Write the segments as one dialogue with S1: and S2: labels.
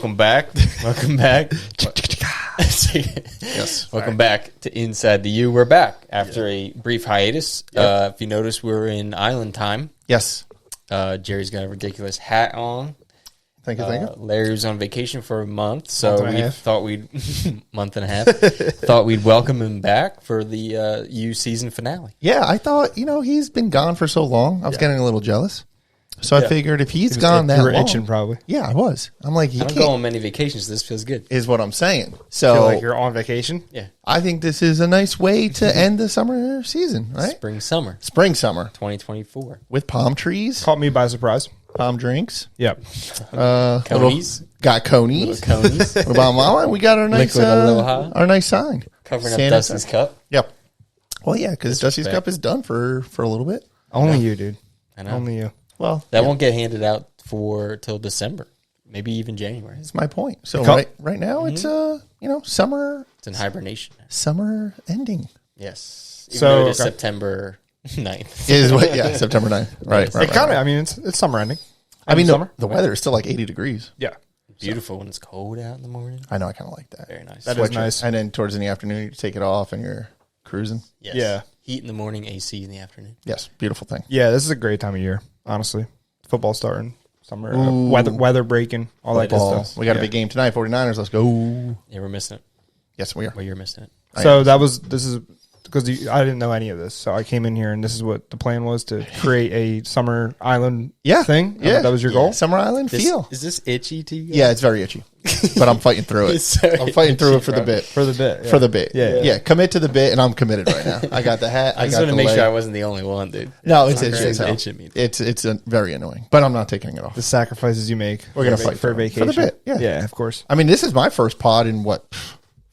S1: welcome back. Welcome back.
S2: Yes.
S1: Welcome back to Inside the U. We're back after a brief hiatus. If you notice, we're in island time.
S2: Yes.
S1: Jerry's got a ridiculous hat on.
S2: Thank you.
S1: Larry was on vacation for a month, so
S2: Month and a
S1: we
S2: half.
S1: thought we'd month and a half. Thought we'd welcome him back for the U season finale.
S2: Yeah, I thought, he's been gone for so long. I was getting a little jealous. So I figured if he's gone that
S3: you were
S2: long.
S3: itching probably.
S2: Yeah, I was. I'm like,
S1: I don't go on many vacations. This feels good.
S2: is what I'm saying.
S3: Feel
S2: So
S3: like you're on vacation.
S1: Yeah.
S2: I think this is a nice way to end the summer season, right?
S1: Spring, summer,
S2: Spring, summer.
S1: 2024.
S2: With palm trees,
S3: Caught me by surprise.
S2: palm drinks.
S3: Yep.
S1: Conies.
S2: Got conies.
S1: Conies.
S2: What about Mama? And we got our nice,
S1: Liquid Aloha.
S2: our nice sign.
S1: Covering
S2: Santa
S1: up Dustin's cup.
S2: Yep. Well, yeah, because Dusty's
S1: Disrespect.
S2: Cup is done for a little bit.
S3: Only you, dude.
S1: I know.
S3: Only you.
S2: Well,
S1: That won't get handed out till December, maybe even January.
S2: that's my point. So
S3: cup-
S2: right now it's summer
S1: It's in hibernation.
S2: summer ending
S1: Yes. Even
S3: So,
S1: though it is
S3: okay.
S1: September 9th.
S2: is what September 9th. Right.
S3: It kind of. I mean, it's summer ending.
S2: I mean,
S3: summer.
S2: the weather is still like 80 degrees.
S3: Yeah.
S1: Beautiful when it's cold out in the morning.
S2: I know. I kind of like that.
S1: Very nice.
S3: That is
S2: Sweatshirt.
S3: nice.
S2: And then towards in the afternoon, you take it off and you're cruising.
S1: Yes.
S3: Yeah.
S1: Heat in the morning, AC in the afternoon.
S2: Yes. Beautiful thing.
S3: Yeah. This is a great time of year. Honestly, football starting, summer,
S2: Ooh.
S3: weather breaking, all that good
S2: Ball.
S3: stuff.
S2: We got a
S3: Yeah.
S2: big game tonight. 49ers. Let's go.
S1: Yeah, we're missing it.
S2: Yes, we are.
S1: Well, you're missing it.
S3: So this is because I didn't know any of this. So I came in here and this is what the plan was to create a summer island thing.
S2: Yeah.
S3: That was your goal.
S2: Summer Island feel.
S1: Is this itchy to you guys?
S2: Yeah, it's very itchy. But I'm fighting through it.
S1: It's very
S2: I'm fighting through it
S1: itchy,
S2: for the
S1: bro.
S2: bit.
S3: For the bit.
S2: For the bit.
S3: Yeah.
S2: Yeah. Commit to the bit, and I'm committed right now. I got the hat.
S1: I just
S2: got
S1: want to
S2: the
S1: make
S2: leg.
S1: sure I wasn't the only one, dude.
S2: No, it's
S1: It's
S2: itchy as hell.
S1: itching me.
S2: It's very annoying, but I'm not taking it off.
S3: The sacrifices you make.
S2: We're gonna
S3: for
S2: fight
S3: for a
S2: through it.
S3: vacation.
S2: For the bit, yeah.
S3: Yeah, of course.
S2: I mean, this is my first pod in what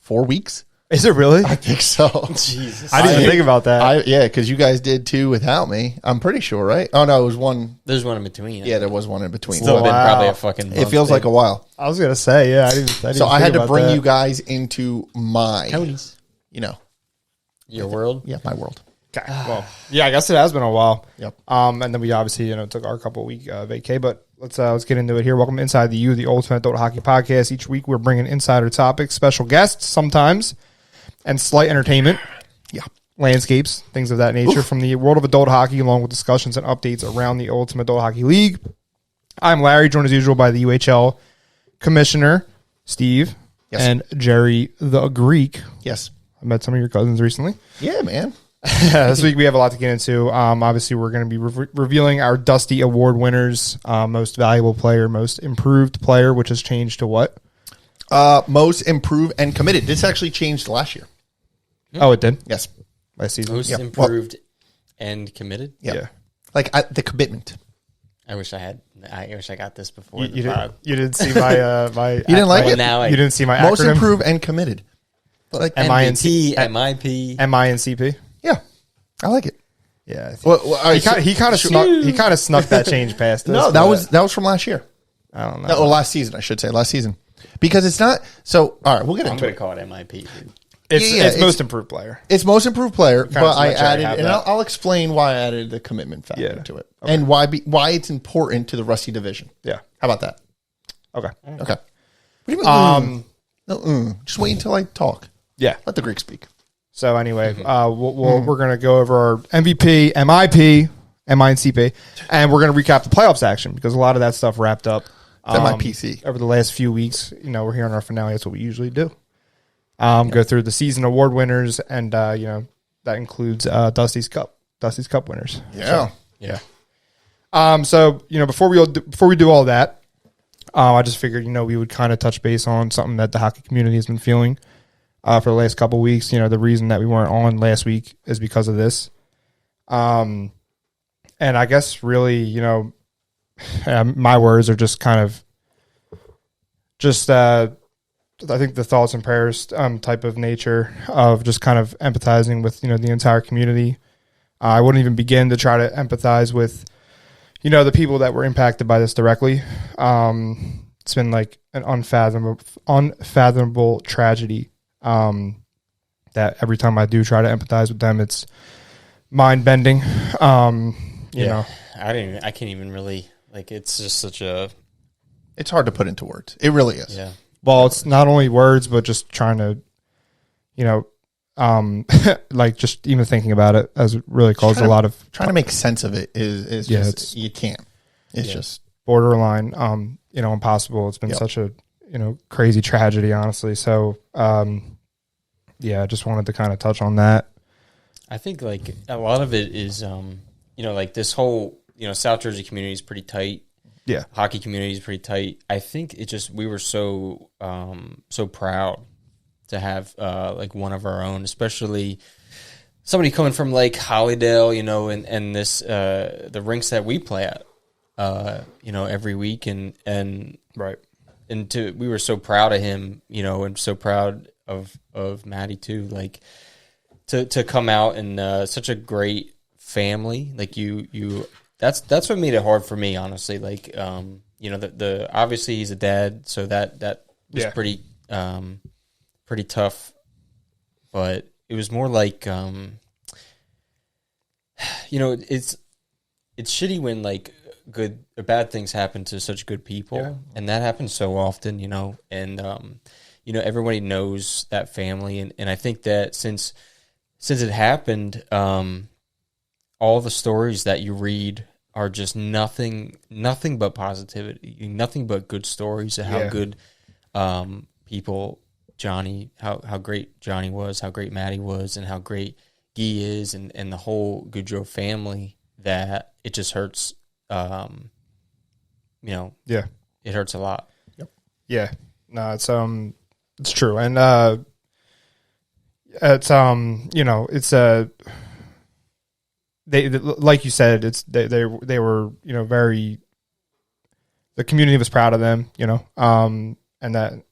S2: 4 weeks?
S3: Is it really?
S2: I think so.
S1: Jesus.
S3: I didn't even think about that.
S2: Yeah, because you guys did 2 without me. I'm pretty sure, right? Oh no, it was one.
S1: There's one in between.
S2: Yeah, there was one in between.
S1: Still
S2: So
S1: been
S3: Wow.
S1: probably a fucking month,
S2: it feels like a while.
S3: I was gonna say, yeah. I didn't
S2: So I
S3: think
S2: had to
S3: about
S2: bring
S3: that.
S2: you guys into my,
S1: Conies. Your world.
S2: yeah, my world.
S3: Okay. Well, yeah, I guess it has been a while.
S2: Yep.
S3: And then we obviously took our couple week vacay, but let's get into it here. Welcome to Inside the U, the Ultimate Adult Hockey Podcast. Each week we're bringing insider topics, special guests sometimes, and slight entertainment.
S2: Yeah.
S3: Landscapes, things of that nature from the world of adult hockey, along with discussions and updates around the Ultimate Adult Hockey League. I'm Larry, joined as usual by the UHL Commissioner, Steve,
S2: Yes.
S3: and Jerry the Greek.
S2: Yes.
S3: I met some of your cousins recently.
S2: Yeah, man.
S3: This week we have a lot to get into. Obviously, we're going to be revealing our Dusty Award winners, most valuable player, most improved player, which has changed to what?
S2: Most improved and committed. This actually changed last year.
S3: Oh, it did?
S2: Yes.
S3: Last season.
S1: Most
S2: Yeah.
S1: improved and committed.
S2: Yeah.
S3: Yeah.
S2: Like the commitment.
S1: I wish I got this before.
S3: You
S1: the pod.
S3: didn't see my my.
S2: You didn't like
S1: Well,
S2: it?
S1: now
S3: You didn't see my
S2: Most
S3: acronym?
S2: improved and committed. Like
S1: MVP, MIP.
S3: MINCP.
S2: yeah, I like it.
S3: Yeah. I think-
S2: Well, all right,
S3: he kind of snuck that change past us.
S2: no, that was from last year.
S3: I don't know.
S2: Or last season, I should say, last season, because it's not. So, all right, we'll get
S1: I'm
S2: into
S1: going
S2: it.
S1: to call it MIP. Dude.
S3: It's
S2: Yeah, it's-
S3: most improved player.
S2: It's most improved player,
S3: kinda
S2: but I
S3: let Jerry
S2: added,
S3: have
S2: and
S3: that.
S2: I'll explain why I added the commitment factor
S3: Yeah.
S2: to it, and why it's important to the Rusty division.
S3: Yeah.
S2: How about that?
S3: Okay.
S2: Okay. What do you mean? No, just wait until I talk.
S3: Yeah.
S2: Let the Greek speak.
S3: So anyway, we're going to go over our MVP, MIP, MINCP, and we're going to recap the playoffs action because a lot of that stuff wrapped up.
S2: MIPC.
S3: Over the last few weeks. We're here on our finale. That's what we usually do. Go through the season award winners, and that includes Dusty's Cup winners.
S2: Yeah.
S3: So before we do all that, I just figured we would kind of touch base on something that the hockey community has been feeling for the last couple of weeks. The reason that we weren't on last week is because of this. And I guess really, my words are just kind of I think the thoughts and prayers type of nature of just kind of empathizing with, the entire community. I wouldn't even begin to try to empathize with, the people that were impacted by this directly. It's been like an unfathomable tragedy that every time I do try to empathize with them, it's mind bending. You know,
S1: I can't even really, like, it's just such a
S2: It's hard to put into words. It really is.
S1: Yeah.
S3: Well, it's not only words, but just trying to, like just even thinking about it as it really caused a lot of
S2: trying to make sense of it is just, you can't. It's just
S3: borderline, impossible. It's been such a, crazy tragedy, honestly. So, I just wanted to kind of touch on that.
S1: I think like a lot of it is, like this whole, South Jersey community is pretty tight.
S3: Yeah.
S1: Hockey community is pretty tight. I think it just, we were so proud to have like one of our own, especially somebody coming from like Hollydale, and this, the rinks that we play at, every week and
S3: Right.
S1: And we were so proud of him, and so proud of Maddie too, like to come out and such a great family. Like that's what made it hard for me, honestly. Like, the obviously he's a dad, so that was pretty tough, but it was more like, it's shitty when like good or bad things happen to such good people, and that happens so often, and everybody knows that family, and I think that since it happened, all the stories that you read are just nothing but positivity, nothing but good stories of how good people, Johnny, how great Johnny was, how great Maddie was, and how great Guy is, and the whole Gaudreau family, that it just hurts. It hurts a lot.
S3: Yep. Yeah. No, it's true. And, it's, they like you said, they were, very, the community was proud of them, and that,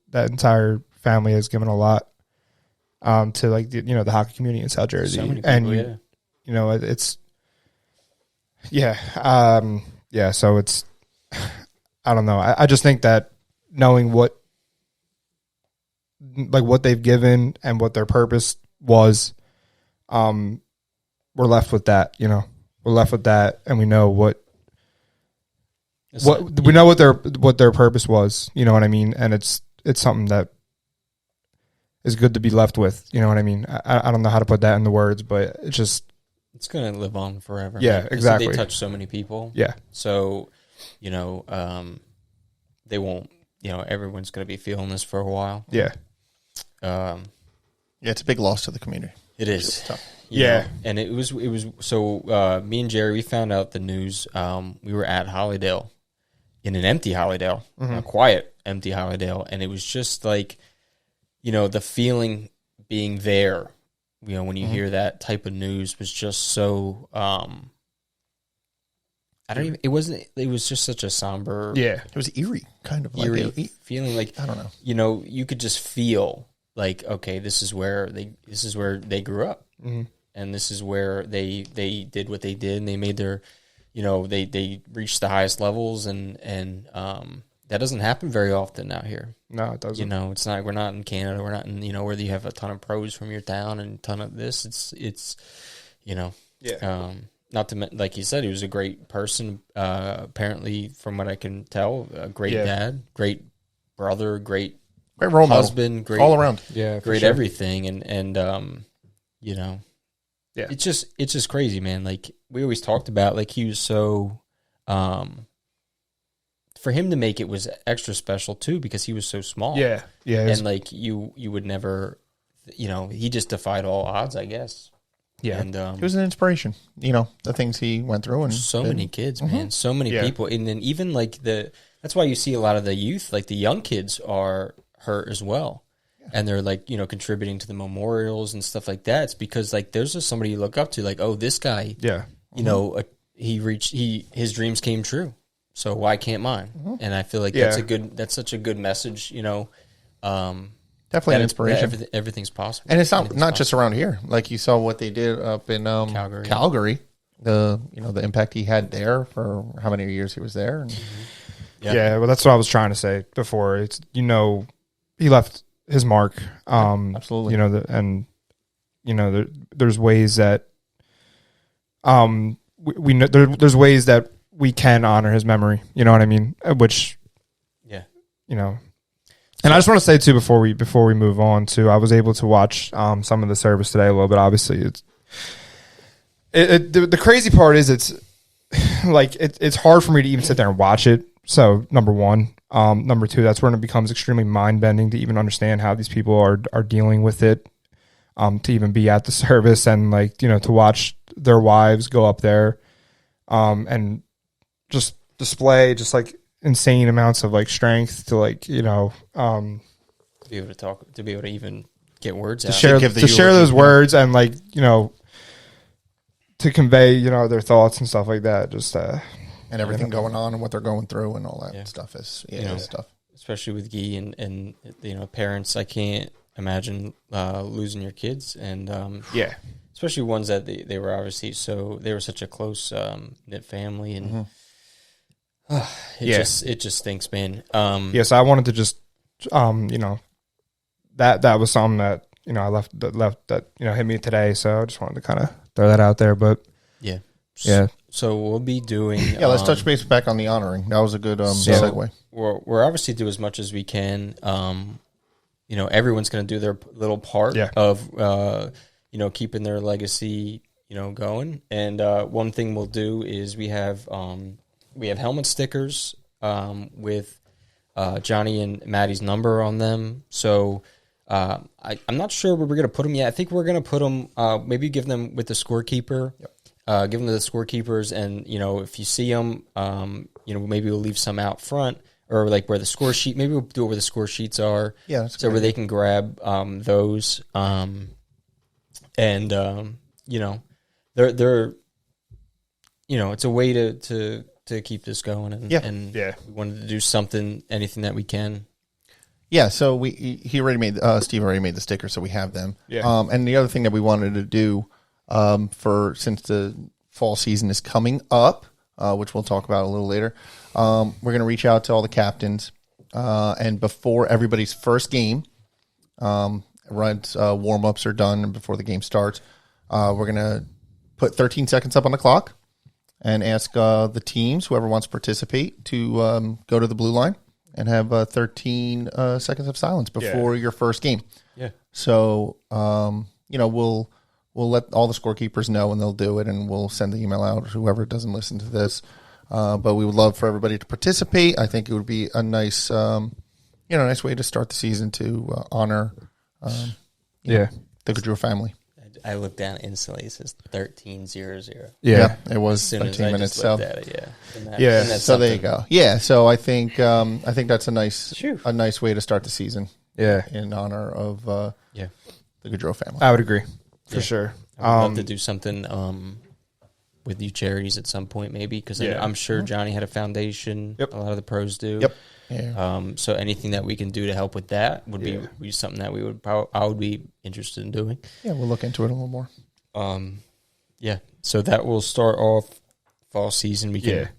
S3: that entire family has given a lot, to like, the hockey community in South Jersey.
S1: So many people,
S3: and, it's, so it's, I don't know. I just think that knowing what they've given and what their purpose was, we're left with that, we're left with that, and we know what their purpose was, you know what I mean? And it's something that is good to be left with, you know what I mean? I don't know how to put that in the words, but it's
S1: going to live on forever.
S3: Yeah,
S1: man.
S3: exactly.
S1: They touch so many people.
S3: Yeah.
S1: So, they won't, everyone's going to be feeling this for a while.
S3: Yeah.
S2: It's a big loss to the community.
S1: It is.
S3: Yeah.
S1: And it was so me and Jerry, we found out the news. We were at Hollydale, in an empty Hollydale, a quiet empty Hollydale, and it was just like, the feeling being there, when you hear that type of news, was just so it was just such a somber,
S2: it was eerie, kind of
S1: eerie
S2: like
S1: feeling, like,
S2: I don't know,
S1: you could just feel like, okay, this is where they grew up, and this is where they did what they did, and they made their, they reached the highest levels, and that doesn't happen very often out here.
S3: No, it doesn't.
S1: It's not. We're not in Canada. We're not in where you have a ton of pros from your town and a ton of this. It's not to, like you said, he was a great person. Apparently, from what I can tell, a great dad, great brother, great
S2: role
S1: husband,
S2: model.
S1: great
S2: all around,
S1: great everything, and it's just crazy, man. Like we always talked about, like he was so, for him to make it was extra special too, because he was so small.
S3: Yeah,
S1: and like you would never, he just defied all odds, I guess.
S3: Yeah,
S1: and
S2: he was an inspiration. The things he went through, and
S1: so many kids, man, so many people, and then even like that's why you see a lot of the youth, like the young kids, are hurt as well, and they're like contributing to the memorials and stuff like that. It's because like there's just somebody you look up to, like, oh, this guy, his dreams came true, so why can't mine? And I feel like that's such a good message,
S2: definitely an inspiration.
S1: Everything's possible,
S2: and it's not just around here. Like you saw what they did up in Calgary. The the impact he had there for how many years he was there. And,
S3: well, that's what I was trying to say before. It's he left his mark.
S2: Absolutely.
S3: There's ways that we know there's ways that we can honor his memory. You know what I mean? Which And I just want to say too before we move on too, I was able to watch some of the service today a little bit. Obviously, the crazy part is it's like it's hard for me to even sit there and watch it. So number one, number two, that's when it becomes extremely mind bending to even understand how these people are dealing with it. To even be at the service and to watch their wives go up there, and just display just insane amounts of strength to
S1: to be able to talk, to be able to even get words out,
S3: share those words and to convey their thoughts and stuff like that. Just
S2: and everything going on and what they're going through and all that stuff is stuff.
S1: Especially with Guy and parents, I can't imagine losing your kids and especially ones that they were obviously they were such a close knit family and. It just stinks, man.
S3: Yes, I wanted to just, that was something that I left that hit me today. So I just wanted to kind of throw that out there. But
S1: yeah.
S3: So
S1: we'll be doing.
S2: Let's touch base back on the honoring. That was a good segue.
S1: We're obviously do as much as we can. Everyone's going to do their little part of keeping their legacy going. And one thing we'll do is we have helmet stickers with Johnny and Maddie's number on them. So I'm not sure where we're going to put them yet. I think we're going to put them, maybe give them with the scorekeeper, give them to the scorekeepers. And, if you see them, maybe we'll leave some out front or where the score sheet, maybe we'll do it where the score sheets are.
S2: Yeah. That's
S1: so where they can grab those. They're it's a way to keep this going, and we wanted to do anything that we can.
S2: Yeah, so Steve already made the sticker, so we have them. Yeah. And the other thing that we wanted to do since the fall season is coming up, which we'll talk about a little later, we're going to reach out to all the captains, and before everybody's first game, warm-ups are done, and before the game starts, we're going to put 13 seconds up on the clock. And ask the teams, whoever wants to participate, to go to the blue line and have 13 seconds of silence before your first game.
S1: Yeah.
S2: So, we'll let all the scorekeepers know, and they'll do it, and we'll send the email out to whoever doesn't listen to this. But we would love for everybody to participate. I think it would be a nice, nice way to start the season to honor, the Gaudreau family.
S1: I looked down instantly. It says 13:00.
S2: Yeah, it was 13 minutes. So so there you go. Yeah, so I think that's a nice way to start the season.
S3: Yeah,
S2: in honor of the Gaudreau family.
S3: I would agree for sure.
S1: I'd love to do something with U-CHARITIES at some point, maybe because I'm sure Johnny had a foundation.
S3: Yep.
S1: A lot of the pros do.
S2: Yep. Yeah.
S1: So anything that we can do to help with that would be something that I would be interested in doing.
S2: Yeah, we'll look into it a little more.
S1: So that will start off fall season. We can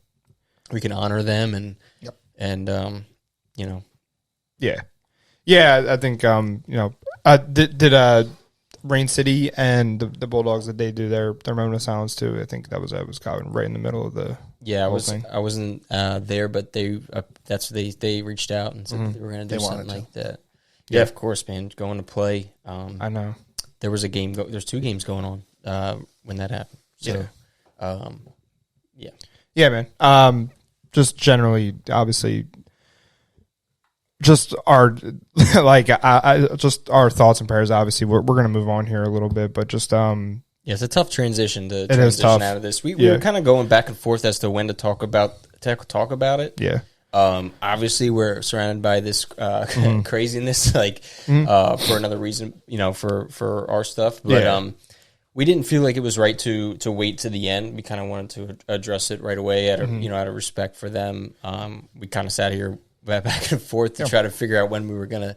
S1: honor them and
S3: I think did Rain City and the Bulldogs, that they do their moment of silence too. I think that was kind of right in the middle of the
S1: I wasn't there, but they they reached out and said that they were going to do something like that. Yeah, of course, man. Going to play.
S3: I know
S1: there was a game. There's 2 games going on when that happened. So,
S3: man. Just generally, obviously, just our just our thoughts and prayers. Obviously, we're going to move on here a little bit, but just
S1: it's a tough transition to transition out of this. We were kind of going back and forth as to when to talk about it.
S3: Yeah.
S1: Obviously, we're surrounded by this craziness, for another reason, for our stuff. But we didn't feel like it was right to wait to the end. We kind of wanted to address it right away out of respect for them. We kind of sat here back and forth to try to figure out when we were going to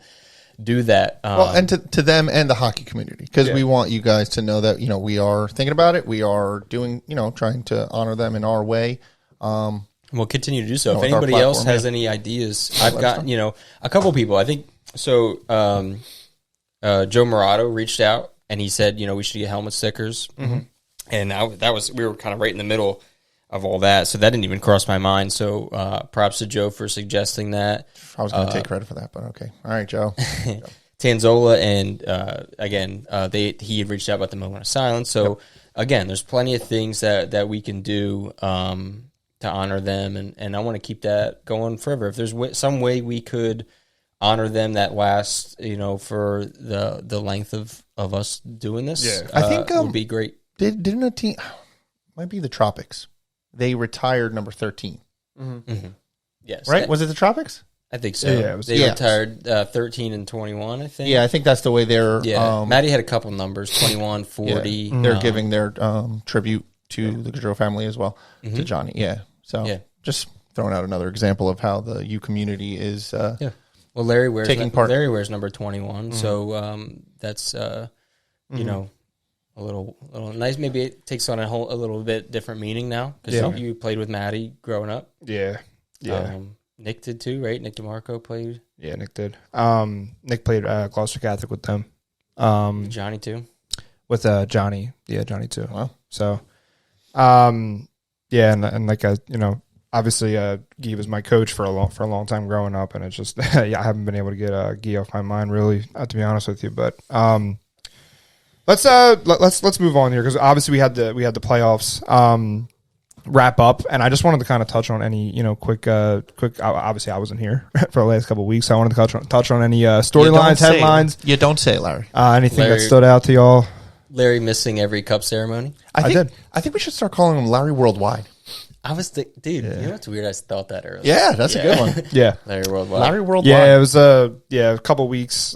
S1: do that.
S2: And to them and the hockey community, because we want you guys to know that, we are thinking about it. We are doing, trying to honor them in our way.
S1: We'll continue to do so. If anybody else has any ideas, I've got, a couple people. I think so. Joe Morato reached out and he said, we should get helmet stickers. Mm-hmm. And we were kind of right in the middle of all that. So that didn't even cross my mind. So props to Joe for suggesting that.
S2: I was going to take credit for that, but okay. All right, Joe.
S1: Tanzola and again, he had reached out about the moment of silence. So again, there's plenty of things that we can do to honor them, and I want to keep that going forever. If there's some way we could honor them that lasts, for the length of us doing this,
S2: I think
S1: would be great.
S2: Didn't a team, might be the Tropics, they retired number 13.
S1: Mm-hmm. Yes,
S2: right? Was it the Tropics?
S1: I think so.
S3: Yeah,
S1: they retired 13 and 21, I think.
S2: Yeah, I think that's the way they're...
S1: Yeah, Maddie had a couple numbers, 21, 40.
S2: Yeah. They're giving their tribute to the Gaudreau family as well, to Johnny. Yeah, so just throwing out another example of how the U community is
S1: Well, Larry wears
S2: taking part.
S1: Larry wears number 21, so that's, a little nice. Maybe it takes on a little bit different meaning now, because you played with Maddie growing up.
S3: Yeah.
S1: Nick did too, right? Nick DeMarco played.
S3: Yeah, Nick did. Nick played Gloucester Catholic with them.
S1: Johnny too.
S3: With Johnny. Yeah, Johnny too.
S2: Wow.
S3: So, yeah, and like obviously Guy was my coach for a long time growing up, and it's just I haven't been able to get Guy off my mind really, to be honest with you. But let's move on here, because obviously we had the playoffs wrap up, and I just wanted to kind of touch on any quick. Obviously, I wasn't here for the last couple of weeks, so I wanted to touch on any storylines, headlines.
S2: You don't say, Larry.
S3: Anything that stood out to y'all?
S1: Larry missing every cup ceremony.
S2: I think we should start calling him Larry Worldwide.
S1: I was dude. You know what's weird? I thought that earlier.
S2: Yeah, that's a good one.
S3: Yeah,
S1: Larry Worldwide.
S2: Larry Worldwide.
S3: Yeah, it was a couple weeks.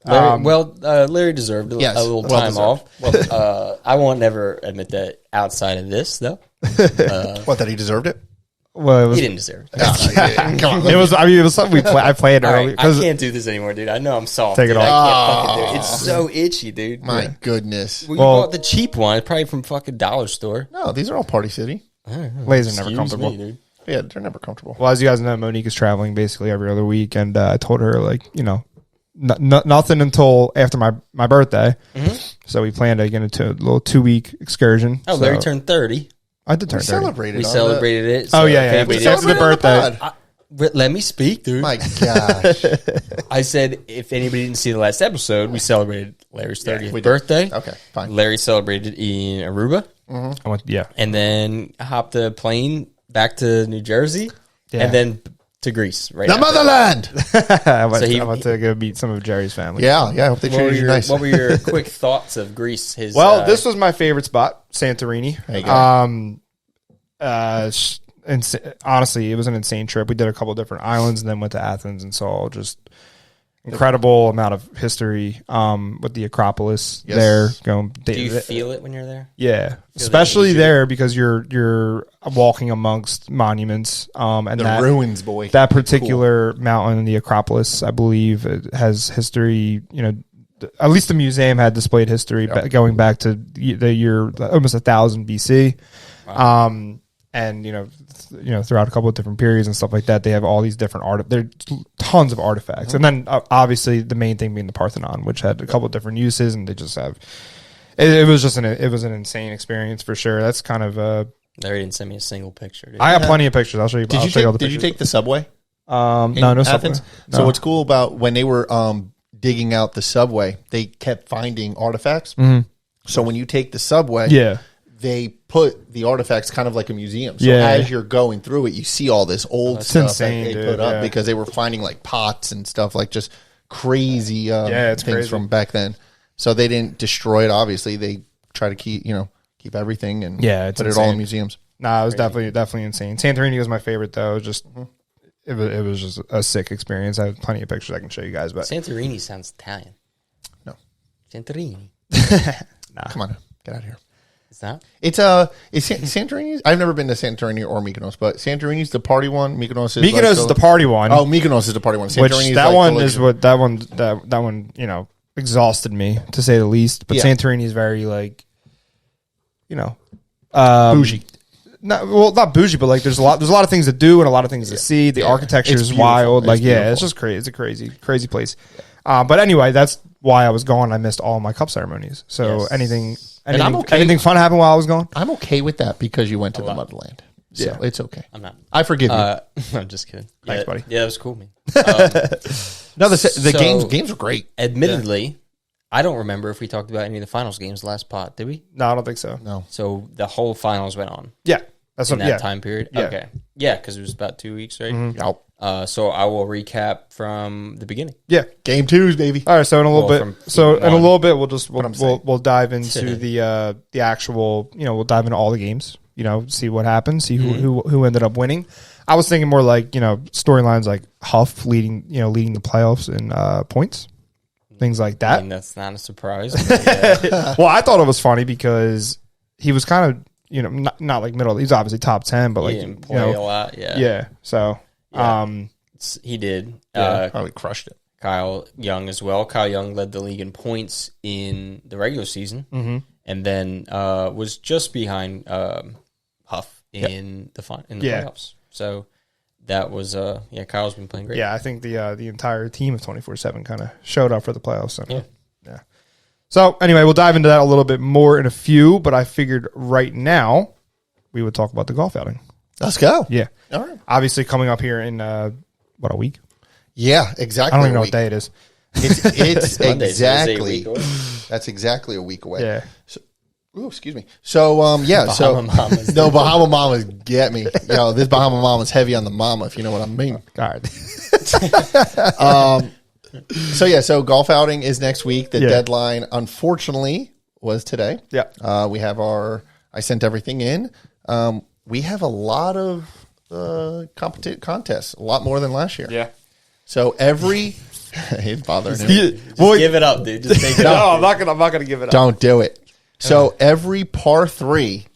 S1: Larry deserved a little time off.
S2: Well,
S1: I won't never admit that outside of this, though.
S2: What, that he deserved it?
S3: Well,
S1: He didn't deserve it.
S2: Come on.
S3: it was. I mean, it was something I played
S1: All
S3: early.
S1: right, I can't do this anymore, dude. I know I'm soft.
S3: Take it
S1: dude.
S3: off.
S1: I can't fucking do it. It's so itchy, dude.
S2: My goodness.
S1: Well, you bought the cheap one, probably from fucking Dollar Store.
S2: No, these are all Party City.
S3: Lays are never
S1: Excuse
S3: comfortable.
S1: me, dude.
S2: Yeah, they're never comfortable.
S3: Well, as you guys know, Monique is traveling basically every other week, and I told her nothing until after my birthday. So we planned to get into a little 2-week excursion.
S1: Oh, Larry turned 30.
S3: I did turn 30.
S2: Celebrated.
S1: We celebrated it.
S3: Oh, yeah.
S1: if
S3: We
S1: anybody
S3: after the birthday.
S1: let me speak, dude.
S2: My gosh.
S1: I said if anybody didn't see the last episode, we celebrated Larry's 30th
S2: we did.
S1: birthday.
S2: Okay, fine.
S1: Larry celebrated in Aruba.
S3: I went,
S1: And then hopped the plane back to New Jersey.
S3: Yeah.
S1: And then to Greece. Right
S2: The
S1: after.
S2: motherland.
S3: I went,
S1: So
S3: I went to go meet some of Jerry's family.
S2: Yeah. I hope they treated you nice.
S1: What were your quick thoughts of Greece?
S3: This was my favorite spot, Santorini.
S2: There you go.
S3: Honestly, it was an insane trip. We did a couple of different islands and then went to Athens and saw just incredible amount of history with the Acropolis there.
S1: Do you feel it when you're there?
S3: Yeah, especially there because you're walking amongst monuments. And
S2: The ruins, boy.
S3: that particular mountain, the Acropolis, I believe, it has history. At least the museum had displayed history going back to the year almost 1000 BC.
S1: Wow.
S3: And throughout a couple of different periods and stuff like that, they have all these different there are tons of artifacts, and then obviously the main thing being the Parthenon, which had a couple of different uses, and they just have. It was an insane experience for sure. That's kind of
S1: Larry didn't send me a single picture. Dude.
S3: I have plenty of pictures. I'll show you.
S2: Did you take the subway?
S3: No
S2: Athens.
S3: subway.
S2: So what's cool about when they were digging out the subway, they kept finding artifacts. So when you take the subway, they put the artifacts kind of like a museum. So as you're going through it, you see all this old stuff
S3: insane,
S2: that they
S3: dude,
S2: put up because they were finding like pots and stuff, like just crazy
S3: it's
S2: things
S3: crazy.
S2: from back then. So they didn't destroy it. Obviously, they try to keep everything and put it all in museums.
S3: Nah, it was definitely insane. Santorini was my favorite though. It was just it was just a sick experience. I have plenty of pictures I can show you guys. But
S1: Santorini sounds Italian.
S2: No,
S1: Santorini.
S2: Come on, get out of here.
S1: It's not.
S2: It's Santorini. I've never been to Santorini or Mykonos, but Santorini's the party one. Mykonos
S3: is the party one.
S2: Oh, Mykonos is the party one.
S3: Which that one exhausted me to say the least. But Santorini is very
S2: bougie.
S3: Not bougie, but there's a lot of things to do and a lot of things to see. The architecture is wild. It's just crazy. It's a crazy place. But anyway, that's why I was gone. I missed all my cup ceremonies. So anything fun happened while I was gone?
S2: I'm okay with that because you went to the motherland. So it's okay.
S1: I'm not.
S2: I forgive you.
S1: I'm just kidding.
S3: Thanks, buddy.
S1: Yeah, that was cool, man.
S2: No, the
S1: so-
S2: games were great.
S1: Admittedly, I don't remember if we talked about any of the finals games last pot. Did we?
S3: No, I don't think so.
S2: No.
S1: So the whole finals went on
S3: Yeah, that's
S1: in
S3: what.
S1: that
S3: Yeah,
S1: time period.
S3: Yeah.
S1: Okay. Yeah, because it was about 2 weeks, right?
S2: Yep.
S1: So I will recap from the beginning.
S3: yeah.
S2: Game 2s, baby.
S3: All right, so in a little
S1: Well,
S3: bit,
S1: from
S3: so
S1: game
S3: in a
S1: one.
S3: little bit, we'll dive into
S1: Today.
S3: the actual. We'll dive into all the games. See what happens, see who ended up winning. I was thinking more like storylines like Huff leading the playoffs in points, things like
S1: I
S3: that.
S1: mean, that's not a surprise. but yeah.
S3: Well, I thought it was funny because he was kind of not like middle. He's obviously top 10, but
S1: He
S3: like
S1: didn't play a lot. Yeah.
S3: yeah. So
S1: Yeah. He did.
S2: Probably crushed it.
S1: Kyle Young as well. Kyle Young led the league in points in the regular season, and then was just behind Huff in the playoffs. So that was Kyle's been playing great.
S3: yeah, I think the entire team of 24/7 kind of showed up for the playoffs. So. Yeah. So anyway, we'll dive into that a little bit more in a few, but I figured right now we would talk about the golf outing.
S2: Let's go.
S3: Yeah.
S2: All right.
S3: Obviously coming up here in a week?
S2: Yeah, exactly.
S3: I don't even know what day it is.
S2: It's
S1: Monday, so it's a
S2: exactly.
S1: week away.
S2: That's exactly a week away.
S3: Yeah.
S2: Ooh, excuse me. So
S1: Bahama Mamas.
S2: no, Bahama Mamas get me. This Bahama Mama's heavy on the mama, if you know what I mean.
S3: God.
S2: So golf outing is next week. The
S3: Yeah.
S2: deadline, unfortunately, was today.
S3: Yeah.
S2: We have I sent everything in. We have a lot of contests, a lot more than last year.
S3: Yeah.
S2: So every it's bothering him.
S1: Just give it up, dude. Just take it
S3: No,
S1: up.
S3: I'm not gonna give it up.
S2: Don't do it. So every par 3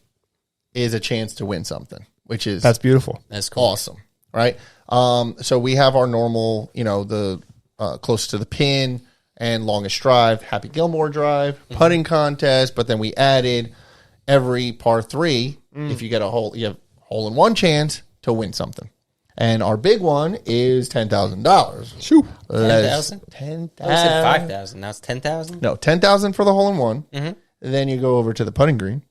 S2: is a chance to win something, which is
S3: That's beautiful.
S1: That's cool.
S2: awesome, right? So we have our normal, the closest to the pin and longest drive, Happy Gilmore drive, putting contest, but then we added every par 3. If you get you have hole-in-one chance to win something. And our big one is $10,000.
S3: Shoot.
S1: 10,000?
S2: $10,000.
S1: I said 5,000. Now it's 10,000?
S2: No, $10,000 for the hole-in-one. Then you go over to the putting green.